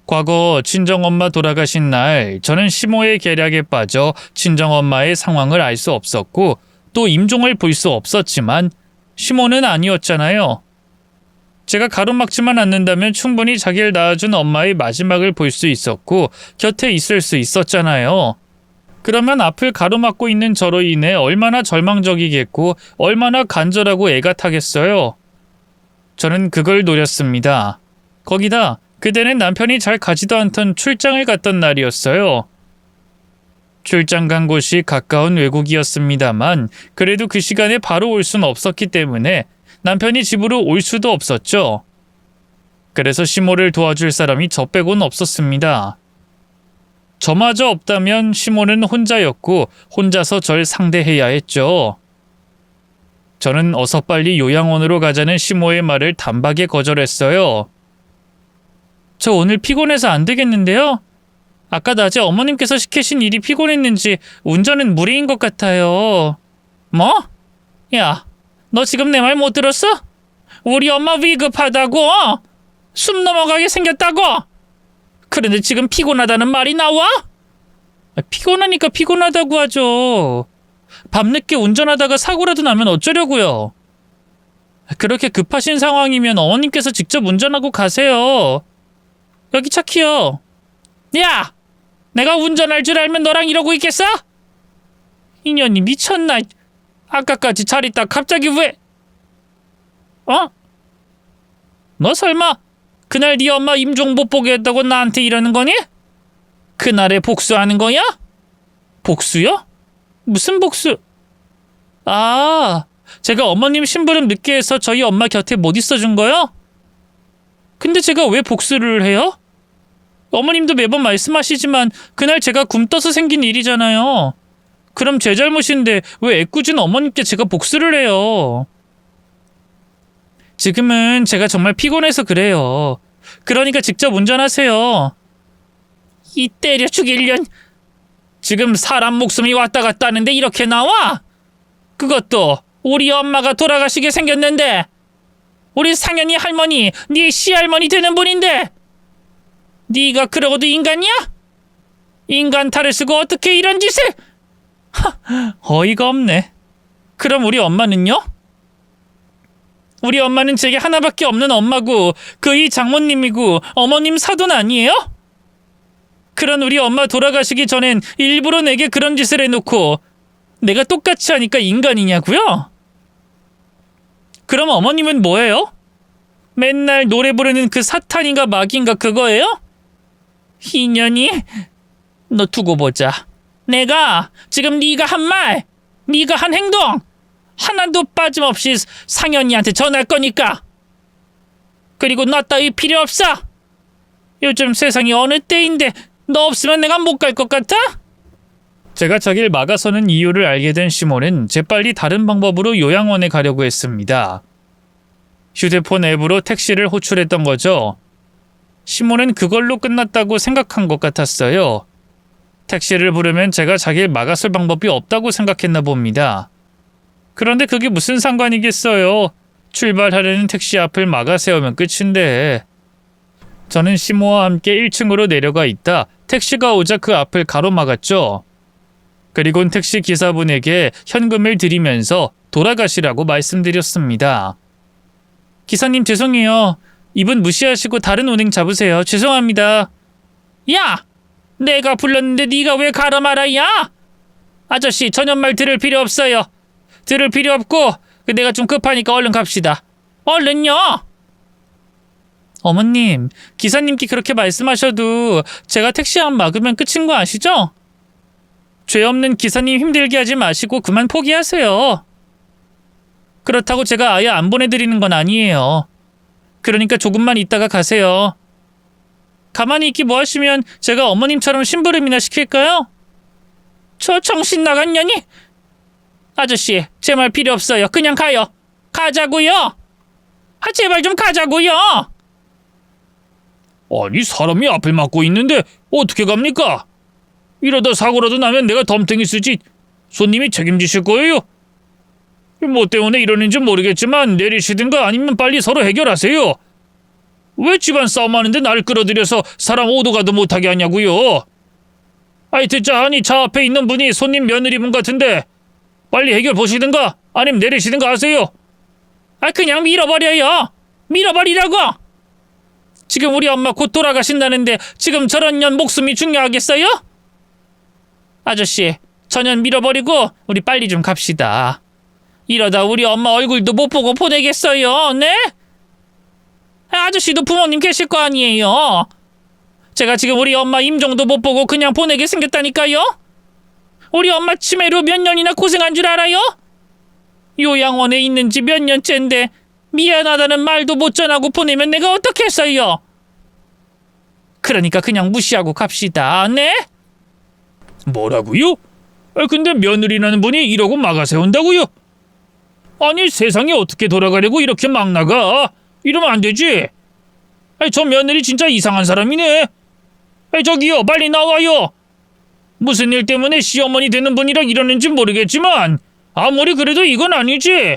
과거 친정엄마 돌아가신 날 저는 시모의 계략에 빠져 친정엄마의 상황을 알 수 없었고 또 임종을 볼 수 없었지만 시모는 아니었잖아요. 제가 가로막지만 않는다면 충분히 자기를 낳아준 엄마의 마지막을 볼 수 있었고 곁에 있을 수 있었잖아요. 그러면 앞을 가로막고 있는 저로 인해 얼마나 절망적이겠고 얼마나 간절하고 애가 타겠어요. 저는 그걸 노렸습니다. 거기다 그때는 남편이 잘 가지도 않던 출장을 갔던 날이었어요. 출장 간 곳이 가까운 외국이었습니다만 그래도 그 시간에 바로 올 순 없었기 때문에 남편이 집으로 올 수도 없었죠. 그래서 시모를 도와줄 사람이 저 빼고는 없었습니다. 저마저 없다면 시모는 혼자였고 혼자서 절 상대해야 했죠. 저는 어서 빨리 요양원으로 가자는 시모의 말을 단박에 거절했어요. 저 오늘 피곤해서 안 되겠는데요? 아까 낮에 어머님께서 시키신 일이 피곤했는지 운전은 무리인 것 같아요. 뭐? 야, 너 지금 내 말 못 들었어? 우리 엄마 위급하다고? 숨 넘어가게 생겼다고? 그런데 지금 피곤하다는 말이 나와? 피곤하니까 피곤하다고 하죠. 밤늦게 운전하다가 사고라도 나면 어쩌려고요? 그렇게 급하신 상황이면 어머님께서 직접 운전하고 가세요. 여기 차 키요. 야! 내가 운전할 줄 알면 너랑 이러고 있겠어? 인연이 미쳤나? 아까까지 잘 있다 갑자기 왜? 너 설마 그날 네 엄마 임종 못 보게 했다고 나한테 이러는 거니? 그날에 복수하는 거야? 복수요? 무슨 복수? 아, 제가 어머님 심부름 늦게 해서 저희 엄마 곁에 못 있어준 거요? 근데 제가 왜 복수를 해요? 어머님도 매번 말씀하시지만 그날 제가 굼떠서 생긴 일이잖아요. 그럼 제 잘못인데 왜 애꿎은 어머님께 제가 복수를 해요? 지금은 제가 정말 피곤해서 그래요. 그러니까 직접 운전하세요. 이 때려 죽일년. 지금 사람 목숨이 왔다 갔다 하는데 이렇게 나와? 그것도 우리 엄마가 돌아가시게 생겼는데 우리 상현이 할머니, 네 시할머니 되는 분인데 네가 그러고도 인간이야? 인간 탈을 쓰고 어떻게 이런 짓을? 어이가 없네. 그럼 우리 엄마는요? 우리 엄마는 제게 하나밖에 없는 엄마고 그이 장모님이고 어머님 사돈 아니에요? 그런 우리 엄마 돌아가시기 전엔 일부러 내게 그런 짓을 해놓고 내가 똑같이 하니까 인간이냐고요? 그럼 어머님은 뭐예요? 맨날 노래 부르는 그 사탄인가 마귀인가 그거예요? 인연이? 너 두고 보자. 내가 지금 네가 한 말, 네가 한 행동 하나도 빠짐없이 상현이한테 전할 거니까. 그리고 너 따위 필요 없어. 요즘 세상이 어느 때인데 너 없으면 내가 못 갈 것 같아? 제가 자기를 막아서는 이유를 알게 된 시몬은 재빨리 다른 방법으로 요양원에 가려고 했습니다. 휴대폰 앱으로 택시를 호출했던 거죠. 시몬은 그걸로 끝났다고 생각한 것 같았어요. 택시를 부르면 제가 자기를 막아설 방법이 없다고 생각했나 봅니다. 그런데 그게 무슨 상관이겠어요. 출발하려는 택시 앞을 막아 세우면 끝인데. 저는 시모와 함께 1층으로 내려가 있다 택시가 오자 그 앞을 가로막았죠. 그리곤 택시 기사분에게 현금을 드리면서 돌아가시라고 말씀드렸습니다. 기사님 죄송해요. 이분 무시하시고 다른 운행 잡으세요. 죄송합니다. 야! 내가 불렀는데 네가 왜 가라 말아, 야! 아저씨, 전현말 들을 필요 없어요. 들을 필요 없고 내가 좀 급하니까 얼른 갑시다. 얼른요! 어머님, 기사님께 그렇게 말씀하셔도 제가 택시 안 막으면 끝인 거 아시죠? 죄 없는 기사님 힘들게 하지 마시고 그만 포기하세요. 그렇다고 제가 아예 안 보내드리는 건 아니에요. 그러니까 조금만 있다가 가세요. 가만히 있기 뭐 하시면 제가 어머님처럼 심부름이나 시킬까요? 저 정신 나간 년이? 아저씨, 제 말 필요 없어요. 그냥 가요. 가자고요. 제발 좀 가자고요. 아니 사람이 앞을 막고 있는데 어떻게 갑니까? 이러다 사고라도 나면 내가 덤탱이 쓰지 손님이 책임지실 거예요? 뭐 때문에 이러는지 모르겠지만 내리시든가 아니면 빨리 서로 해결하세요. 왜 집안 싸움하는데 날 끌어들여서 사람 오도 가도 못하게 하냐고요. 아이 듣자 하니 차 앞에 있는 분이 손님 며느리분 같은데 빨리 해결 보시든가 아니면 내리시든가 하세요. 그냥 밀어버려요. 밀어버리라고. 지금 우리 엄마 곧 돌아가신다는데 지금 저런 년 목숨이 중요하겠어요? 아저씨, 저년 밀어버리고 우리 빨리 좀 갑시다. 이러다 우리 엄마 얼굴도 못 보고 보내겠어요. 네? 아저씨도 부모님 계실 거 아니에요. 제가 지금 우리 엄마 임종도 못 보고 그냥 보내게 생겼다니까요. 우리 엄마 치매로 몇 년이나 고생한 줄 알아요? 요양원에 있는 지 몇 년째인데 미안하다는 말도 못 전하고 보내면 내가 어떻겠어요? 그러니까 그냥 무시하고 갑시다. 네? 뭐라고요? 근데 며느리라는 분이 이러고 막아 세운다고요? 아니 세상이 어떻게 돌아가려고 이렇게 막 나가? 이러면 안 되지. 저 며느리 진짜 이상한 사람이네. 저기요 빨리 나와요. 무슨 일 때문에 시어머니 되는 분이랑 이러는지 모르겠지만 아무리 그래도 이건 아니지.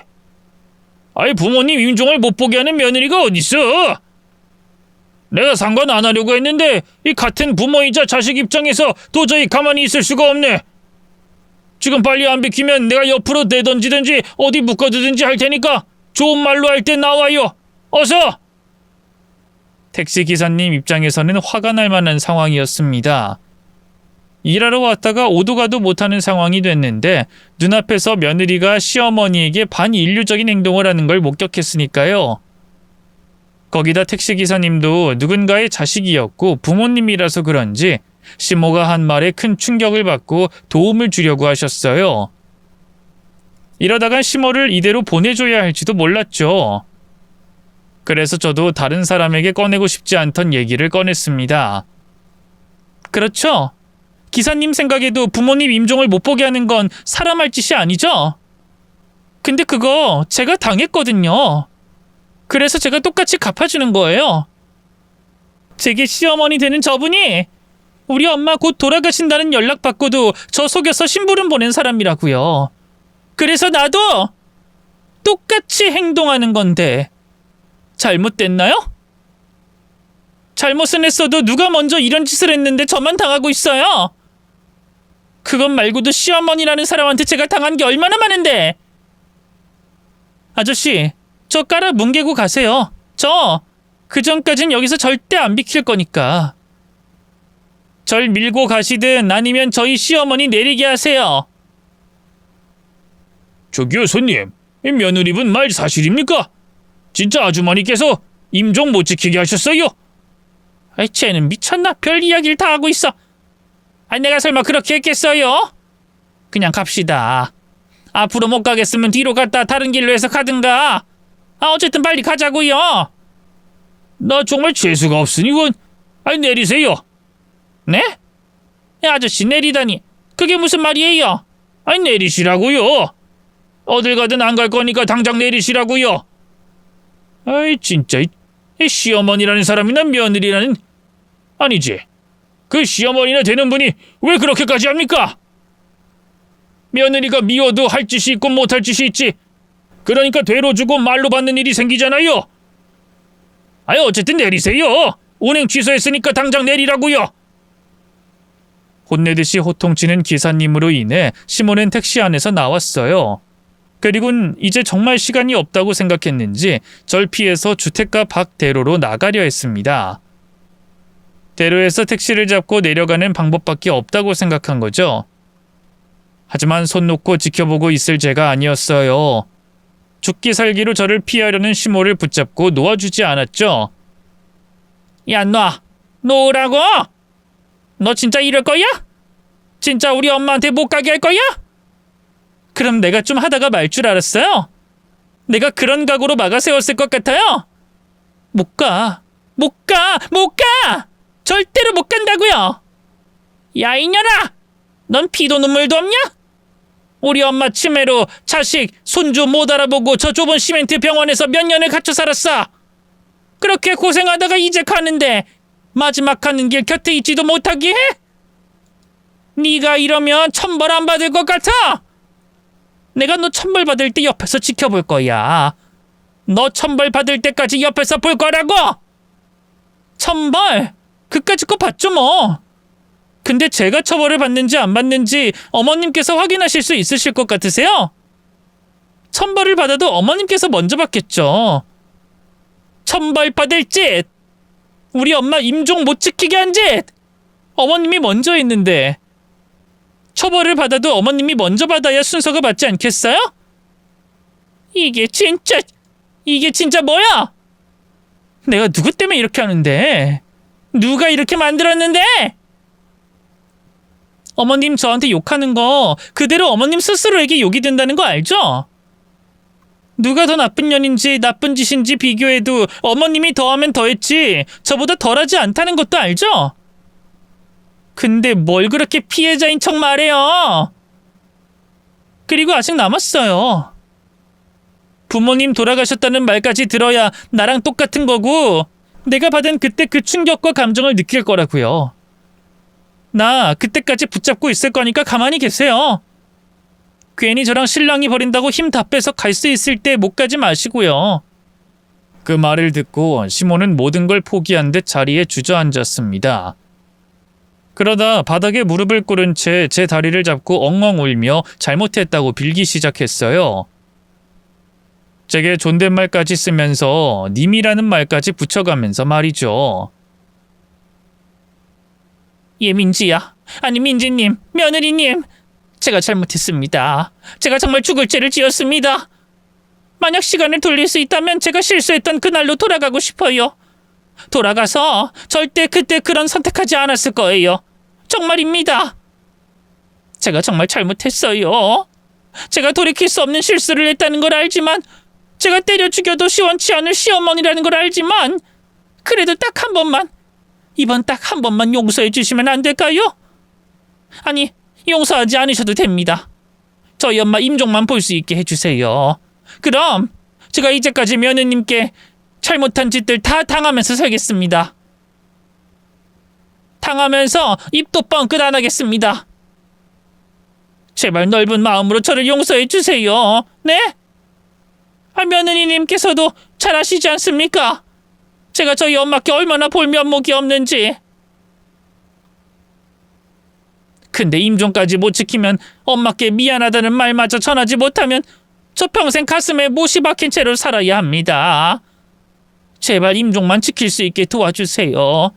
부모님 임종을 못 보게 하는 며느리가 어딨어? 내가 상관 안 하려고 했는데 이 같은 부모이자 자식 입장에서 도저히 가만히 있을 수가 없네. 지금 빨리 안 비키면 내가 옆으로 내던지든지 어디 묶어두든지 할 테니까 좋은 말로 할 때 나와요. 어서! 택시기사님 입장에서는 화가 날 만한 상황이었습니다. 일하러 왔다가 오도 가도 못하는 상황이 됐는데 눈앞에서 며느리가 시어머니에게 반인류적인 행동을 하는 걸 목격했으니까요. 거기다 택시기사님도 누군가의 자식이었고 부모님이라서 그런지 시모가 한 말에 큰 충격을 받고 도움을 주려고 하셨어요. 이러다간 시모를 이대로 보내줘야 할지도 몰랐죠. 그래서 저도 다른 사람에게 꺼내고 싶지 않던 얘기를 꺼냈습니다. 그렇죠? 기사님 생각에도 부모님 임종을 못 보게 하는 건 사람 할 짓이 아니죠? 근데 그거 제가 당했거든요. 그래서 제가 똑같이 갚아주는 거예요. 제게 시어머니 되는 저분이 우리 엄마 곧 돌아가신다는 연락 받고도 저 속여서 심부름 보낸 사람이라고요. 그래서 나도 똑같이 행동하는 건데 잘못됐나요? 잘못은 했어도 누가 먼저 이런 짓을 했는데 저만 당하고 있어요. 그것 말고도 시어머니라는 사람한테 제가 당한 게 얼마나 많은데. 아저씨, 저 깔아 뭉개고 가세요. 저 그전까진 여기서 절대 안 비킬 거니까. 절 밀고 가시든 아니면 저희 시어머니 내리게 하세요. 저기요 손님, 이 며느리분 말 사실입니까? 진짜 아주머니께서 임종 못 지키게 하셨어요? 쟤는 미쳤나? 별 이야기를 다 하고 있어. 내가 설마 그렇게 했겠어요? 그냥 갑시다. 앞으로 못 가겠으면 뒤로 갔다 다른 길로 해서 가든가. 어쨌든 빨리 가자고요. 나 정말 재수가 없으니 내리세요. 네? 아저씨 내리다니 그게 무슨 말이에요? 내리시라고요. 어딜 가든 안 갈 거니까 당장 내리시라고요. 진짜 이 시어머니라는 사람이나 며느리라는 아니지. 그 시어머니나 되는 분이 왜 그렇게까지 합니까? 며느리가 미워도 할 짓이 있고 못할 짓이 있지. 그러니까 되로 주고 말로 받는 일이 생기잖아요. 어쨌든 내리세요. 운행 취소했으니까 당장 내리라고요. 혼내듯이 호통치는 기사님으로 인해 시모는 택시 안에서 나왔어요. 그리곤 이제 정말 시간이 없다고 생각했는지 절 피해서 주택가 밖 대로로 나가려 했습니다. 대로에서 택시를 잡고 내려가는 방법밖에 없다고 생각한 거죠. 하지만 손 놓고 지켜보고 있을 제가 아니었어요. 죽기 살기로 저를 피하려는 시모를 붙잡고 놓아주지 않았죠. 야, 놓으라고? 너 진짜 이럴 거야? 진짜 우리 엄마한테 못 가게 할 거야? 그럼 내가 좀 하다가 말 줄 알았어요? 내가 그런 각오로 막아 세웠을 것 같아요? 못 가. 절대로 못 간다고요. 야, 이년아! 넌 피도 눈물도 없냐? 우리 엄마 치매로 자식, 손주 못 알아보고 저 좁은 시멘트 병원에서 몇 년을 갇혀 살았어. 그렇게 고생하다가 이제 가는데 마지막 가는 길 곁에 있지도 못하게 해? 네가 이러면 천벌 안 받을 것 같아? 내가 너 천벌 받을 때 옆에서 지켜볼 거야. 너 천벌 받을 때까지 옆에서 볼 거라고! 천벌? 그까짓 거 봤죠 뭐. 근데 제가 처벌을 받는지 안 받는지 어머님께서 확인하실 수 있으실 것 같으세요? 천벌을 받아도 어머님께서 먼저 받겠죠. 천벌 받을 짓! 우리 엄마 임종 못 지키게 한 짓! 어머님이 먼저 했는데 처벌을 받아도 어머님이 먼저 받아야 순서가 맞지 않겠어요? 이게 진짜 뭐야? 내가 누구 때문에 이렇게 하는데? 누가 이렇게 만들었는데? 어머님 저한테 욕하는 거 그대로 어머님 스스로에게 욕이 된다는 거 알죠? 누가 더 나쁜 년인지 나쁜 짓인지 비교해도 어머님이 더하면 더했지 저보다 덜하지 않다는 것도 알죠? 근데 뭘 그렇게 피해자인 척 말해요? 그리고 아직 남았어요. 부모님 돌아가셨다는 말까지 들어야 나랑 똑같은 거고 내가 받은 그때 그 충격과 감정을 느낄 거라고요. 나 그때까지 붙잡고 있을 거니까 가만히 계세요. 괜히 저랑 신랑이 버린다고 힘 다 빼서 갈 수 있을 때 못 가지 마시고요. 그 말을 듣고 시몬은 모든 걸 포기한 듯 자리에 주저앉았습니다. 그러다 바닥에 무릎을 꿇은 채 제 다리를 잡고 엉엉 울며 잘못했다고 빌기 시작했어요. 제게 존댓말까지 쓰면서 님이라는 말까지 붙여가면서 말이죠. 예, 민지야. 아니, 민지님, 며느리님. 제가 잘못했습니다. 제가 정말 죽을 죄를 지었습니다. 만약 시간을 돌릴 수 있다면 제가 실수했던 그날로 돌아가고 싶어요. 돌아가서 절대 그때 그런 선택하지 않았을 거예요. 정말입니다. 제가 정말 잘못했어요. 제가 돌이킬 수 없는 실수를 했다는 걸 알지만 제가 때려 죽여도 시원치 않을 시어머니라는 걸 알지만 그래도 딱 한 번만 이번 딱 한 번만 용서해 주시면 안 될까요? 아니, 용서하지 않으셔도 됩니다. 저희 엄마 임종만 볼 수 있게 해주세요. 그럼 제가 이제까지 며느님께 잘못한 짓들 다 당하면서 살겠습니다. 당하면서 입도 뻥끗 안 하겠습니다. 제발 넓은 마음으로 저를 용서해 주세요. 네? 며느리님께서도 잘 아시지 않습니까? 제가 저희 엄마께 얼마나 볼 면목이 없는지. 근데 임종까지 못 지키면 엄마께 미안하다는 말마저 전하지 못하면 저 평생 가슴에 못이 박힌 채로 살아야 합니다. 제발 임종만 지킬 수 있게 도와주세요.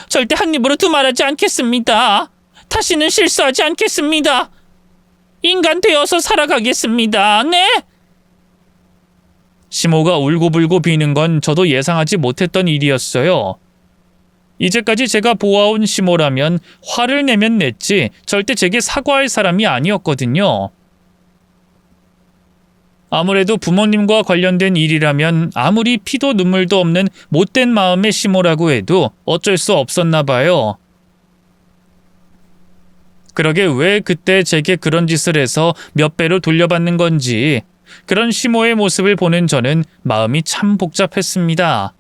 절대 한 입으로 두말하지 않겠습니다. 다시는 실수하지 않겠습니다. 인간 되어서 살아가겠습니다. 네? 시모가 울고불고 비는 건 저도 예상하지 못했던 일이었어요. 이제까지 제가 보아온 시모라면 화를 내면 냈지 절대 제게 사과할 사람이 아니었거든요. 아무래도 부모님과 관련된 일이라면 아무리 피도 눈물도 없는 못된 마음의 시모라고 해도 어쩔 수 없었나 봐요. 그러게 왜 그때 제게 그런 짓을 해서 몇 배로 돌려받는 건지 그런 시모의 모습을 보는 저는 마음이 참 복잡했습니다.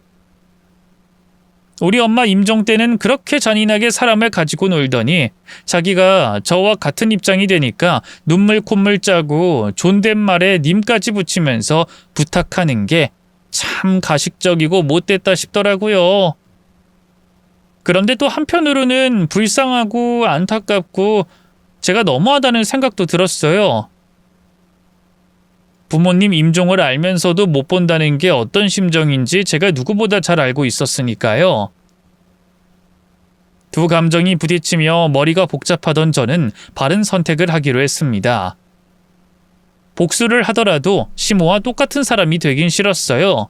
우리 엄마 임종 때는 그렇게 잔인하게 사람을 가지고 놀더니 자기가 저와 같은 입장이 되니까 눈물 콧물 짜고 존댓말에 님까지 붙이면서 부탁하는 게 참 가식적이고 못됐다 싶더라고요. 그런데 또 한편으로는 불쌍하고 안타깝고 제가 너무하다는 생각도 들었어요. 부모님 임종을 알면서도 못 본다는 게 어떤 심정인지 제가 누구보다 잘 알고 있었으니까요. 두 감정이 부딪히며 머리가 복잡하던 저는 바른 선택을 하기로 했습니다. 복수를 하더라도 시모와 똑같은 사람이 되긴 싫었어요.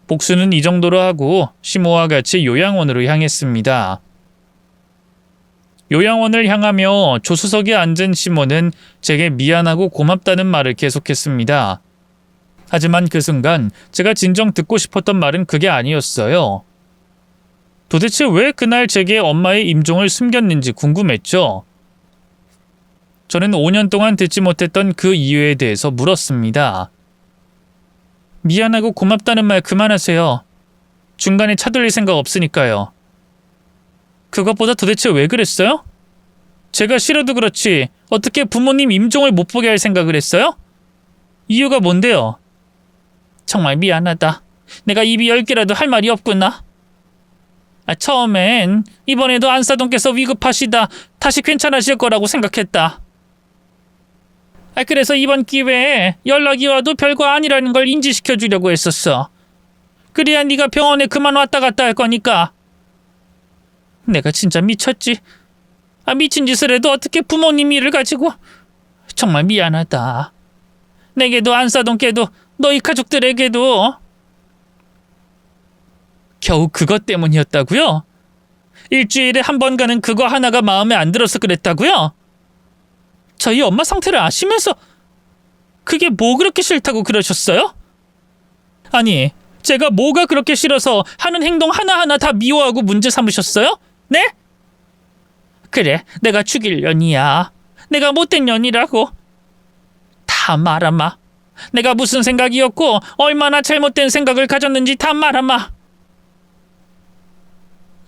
복수는 이 정도로 하고 시모와 같이 요양원으로 향했습니다. 요양원을 향하며 조수석에 앉은 시모는 제게 미안하고 고맙다는 말을 계속했습니다. 하지만 그 순간 제가 진정 듣고 싶었던 말은 그게 아니었어요. 도대체 왜 그날 제게 엄마의 임종을 숨겼는지 궁금했죠. 저는 5년 동안 듣지 못했던 그 이유에 대해서 물었습니다. 미안하고 고맙다는 말 그만하세요. 중간에 차돌릴 생각 없으니까요. 그것보다 도대체 왜 그랬어요? 제가 싫어도 그렇지 어떻게 부모님 임종을 못 보게 할 생각을 했어요? 이유가 뭔데요? 정말 미안하다. 내가 입이 10개라도 할 말이 없구나. 처음엔 이번에도 안사돈께서 위급하시다 다시 괜찮아질 거라고 생각했다. 그래서 이번 기회에 연락이 와도 별거 아니라는 걸 인지시켜 주려고 했었어. 그래야 네가 병원에 그만 왔다 갔다 할 거니까. 내가 진짜 미쳤지. 미친 짓을 해도 어떻게 부모님 일을 가지고. 정말 미안하다. 내게도 안사돈께도 너희 가족들에게도. 겨우 그것 때문이었다고요? 일주일에 한 번 가는 그거 하나가 마음에 안 들어서 그랬다고요? 저희 엄마 상태를 아시면서 그게 뭐 그렇게 싫다고 그러셨어요? 아니, 제가 뭐가 그렇게 싫어서 하는 행동 하나하나 다 미워하고 문제 삼으셨어요? 네? 그래, 내가 죽일 년이야. 내가 못된 년이라고. 다 말아마. 내가 무슨 생각이었고 얼마나 잘못된 생각을 가졌는지 다 말아마.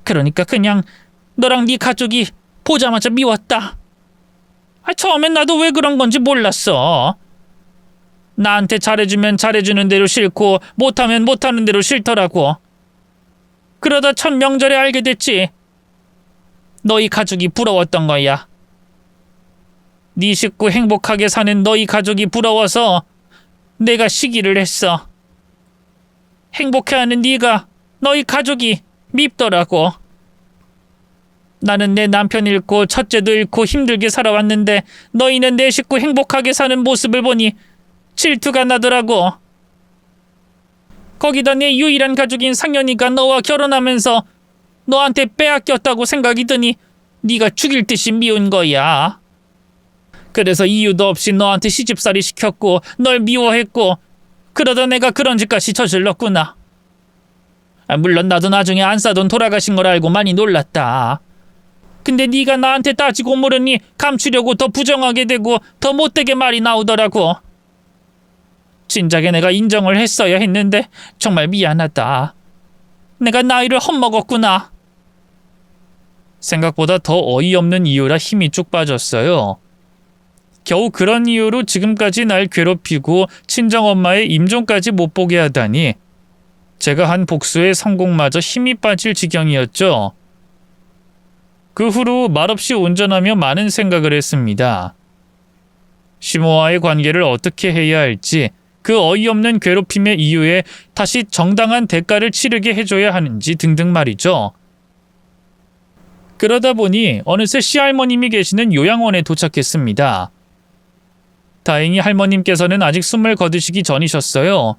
그러니까 그냥 너랑 네 가족이 보자마자 미웠다. 처음엔 나도 왜 그런 건지 몰랐어. 나한테 잘해주면 잘해주는 대로 싫고 못하면 못하는 대로 싫더라고. 그러다 첫 명절에 알게 됐지. 너희 가족이 부러웠던 거야. 네 식구 행복하게 사는 너희 가족이 부러워서 내가 시기를 했어. 행복해하는 네가 너희 가족이 밉더라고. 나는 내 남편 잃고 첫째도 잃고 힘들게 살아왔는데 너희는 내 식구 행복하게 사는 모습을 보니 질투가 나더라고. 거기다 내 유일한 가족인 상현이가 너와 결혼하면서 너한테 빼앗겼다고 생각이 드니 네가 죽일 듯이 미운 거야. 그래서 이유도 없이 너한테 시집살이 시켰고 널 미워했고 그러다 내가 그런 짓까지 저질렀구나. 물론 나도 나중에 안사돈 돌아가신 걸 알고 많이 놀랐다. 근데 네가 나한테 따지고 물으니 감추려고 더 부정하게 되고 더 못되게 말이 나오더라고. 진작에 내가 인정을 했어야 했는데 정말 미안하다. 내가 나이를 헛먹었구나. 생각보다 더 어이없는 이유라 힘이 쭉 빠졌어요. 겨우 그런 이유로 지금까지 날 괴롭히고 친정엄마의 임종까지 못 보게 하다니 제가 한 복수의 성공마저 힘이 빠질 지경이었죠. 그 후로 말없이 운전하며 많은 생각을 했습니다. 시모와의 관계를 어떻게 해야 할지, 그 어이없는 괴롭힘의 이유에 다시 정당한 대가를 치르게 해줘야 하는지 등등 말이죠. 그러다 보니 어느새 시할머님이 계시는 요양원에 도착했습니다. 다행히 할머님께서는 아직 숨을 거두시기 전이셨어요.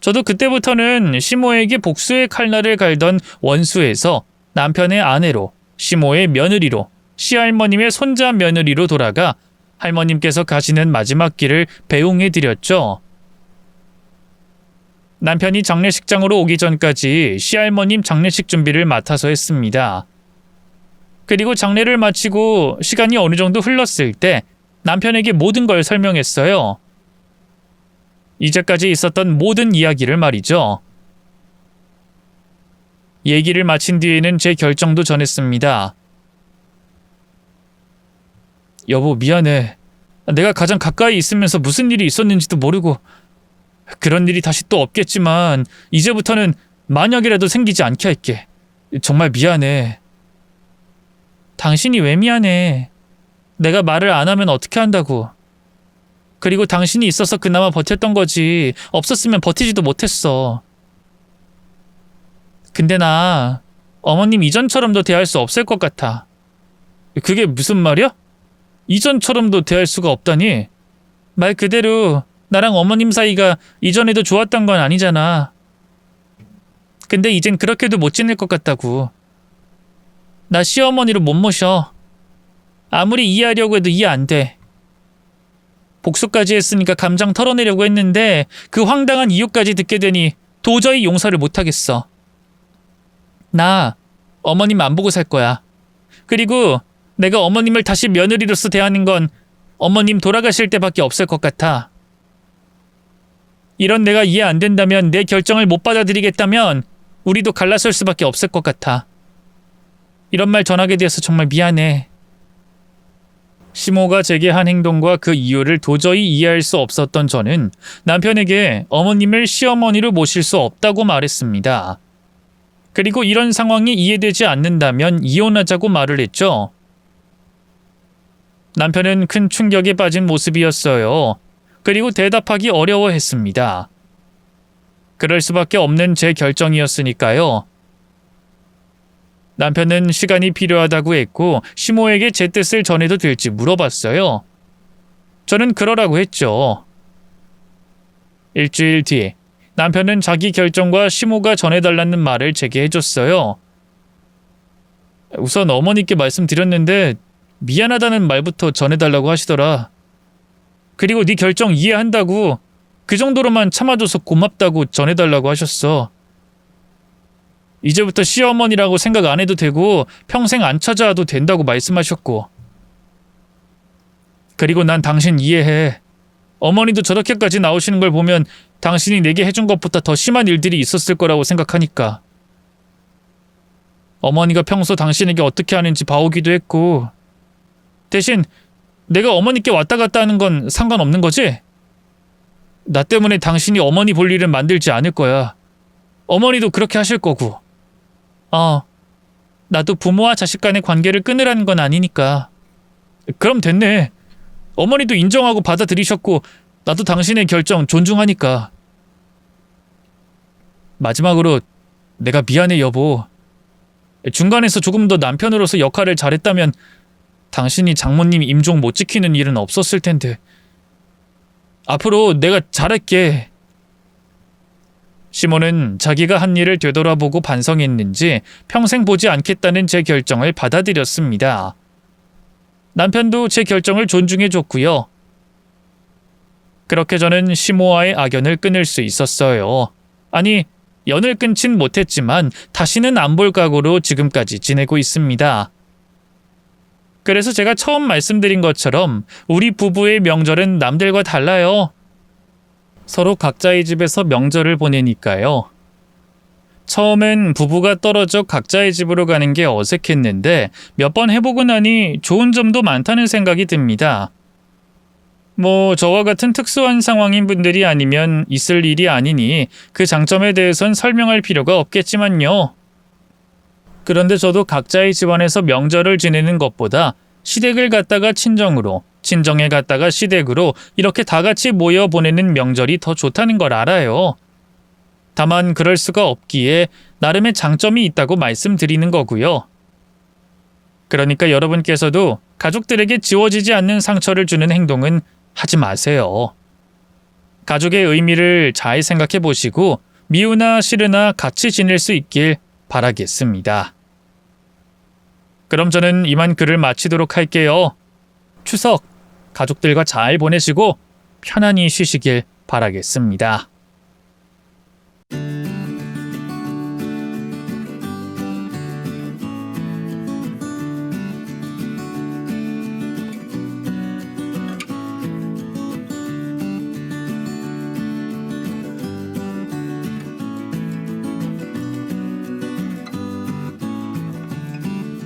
저도 그때부터는 시모에게 복수의 칼날을 갈던 원수에서 남편의 아내로, 시모의 며느리로, 시할머님의 손자 며느리로 돌아가 할머님께서 가시는 마지막 길을 배웅해드렸죠. 남편이 장례식장으로 오기 전까지 시할머님 장례식 준비를 맡아서 했습니다. 그리고 장례를 마치고 시간이 어느 정도 흘렀을 때 남편에게 모든 걸 설명했어요. 이제까지 있었던 모든 이야기를 말이죠. 얘기를 마친 뒤에는 제 결정도 전했습니다. 여보, 미안해. 내가 가장 가까이 있으면서 무슨 일이 있었는지도 모르고 그런 일이 다시 또 없겠지만 이제부터는 만약이라도 생기지 않게 할게. 정말 미안해. 당신이 왜 미안해? 내가 말을 안 하면 어떻게 한다고. 그리고 당신이 있어서 그나마 버텼던 거지. 없었으면 버티지도 못했어. 근데 나 어머님 이전처럼도 대할 수 없을 것 같아. 그게 무슨 말이야? 이전처럼도 대할 수가 없다니? 말 그대로 나랑 어머님 사이가 이전에도 좋았던 건 아니잖아. 근데 이젠 그렇게도 못 지낼 것 같다고. 나 시어머니를 못 모셔. 아무리 이해하려고 해도 이해 안 돼. 복수까지 했으니까 감정 털어내려고 했는데 그 황당한 이유까지 듣게 되니 도저히 용서를 못 하겠어. 나 어머님 안 보고 살 거야. 그리고 내가 어머님을 다시 며느리로서 대하는 건 어머님 돌아가실 때밖에 없을 것 같아. 이런 내가 이해 안 된다면, 내 결정을 못 받아들이겠다면 우리도 갈라설 수밖에 없을 것 같아. 이런 말 전하게 되어서 정말 미안해. 시모가 제게 한 행동과 그 이유를 도저히 이해할 수 없었던 저는 남편에게 어머님을 시어머니로 모실 수 없다고 말했습니다. 그리고 이런 상황이 이해되지 않는다면 이혼하자고 말을 했죠. 남편은 큰 충격에 빠진 모습이었어요. 그리고 대답하기 어려워했습니다. 그럴 수밖에 없는 제 결정이었으니까요. 남편은 시간이 필요하다고 했고 시모에게 제 뜻을 전해도 될지 물어봤어요. 저는 그러라고 했죠. 일주일 뒤 남편은 자기 결정과 시모가 전해달라는 말을 제게 해줬어요. 우선 어머니께 말씀드렸는데 미안하다는 말부터 전해달라고 하시더라. 그리고 네 결정 이해한다고, 그 정도로만 참아줘서 고맙다고 전해달라고 하셨어. 이제부터 시어머니라고 생각 안 해도 되고 평생 안 찾아와도 된다고 말씀하셨고. 그리고 난 당신 이해해. 어머니도 저렇게까지 나오시는 걸 보면 당신이 내게 해준 것보다 더 심한 일들이 있었을 거라고 생각하니까. 어머니가 평소 당신에게 어떻게 하는지 봐오기도 했고. 대신 내가 어머니께 왔다 갔다 하는 건 상관없는 거지? 나 때문에 당신이 어머니 볼 일은 만들지 않을 거야. 어머니도 그렇게 하실 거고. 나도 부모와 자식 간의 관계를 끊으라는 건 아니니까. 그럼 됐네. 어머니도 인정하고 받아들이셨고 나도 당신의 결정 존중하니까. 마지막으로 내가 미안해 여보. 중간에서 조금 더 남편으로서 역할을 잘했다면 당신이 장모님 임종 못 지키는 일은 없었을 텐데. 앞으로 내가 잘할게. 시모는 자기가 한 일을 되돌아보고 반성했는지 평생 보지 않겠다는 제 결정을 받아들였습니다. 남편도 제 결정을 존중해줬고요. 그렇게 저는 시모와의 악연을 끊을 수 있었어요. 아니, 연을 끊진 못했지만 다시는 안 볼 각오로 지금까지 지내고 있습니다. 그래서 제가 처음 말씀드린 것처럼 우리 부부의 명절은 남들과 달라요. 서로 각자의 집에서 명절을 보내니까요. 처음엔 부부가 떨어져 각자의 집으로 가는 게 어색했는데 몇 번 해보고 나니 좋은 점도 많다는 생각이 듭니다. 저와 같은 특수한 상황인 분들이 아니면 있을 일이 아니니 그 장점에 대해선 설명할 필요가 없겠지만요. 그런데 저도 각자의 집안에서 명절을 지내는 것보다 시댁을 갔다가 친정으로, 친정에 갔다가 시댁으로 이렇게 다 같이 모여 보내는 명절이 더 좋다는 걸 알아요. 다만 그럴 수가 없기에 나름의 장점이 있다고 말씀드리는 거고요. 그러니까 여러분께서도 가족들에게 지워지지 않는 상처를 주는 행동은 하지 마세요. 가족의 의미를 잘 생각해 보시고 미우나 싫으나 같이 지낼 수 있길 바라겠습니다. 그럼 저는 이만 글을 마치도록 할게요. 추석 가족들과 잘 보내시고 편안히 쉬시길 바라겠습니다.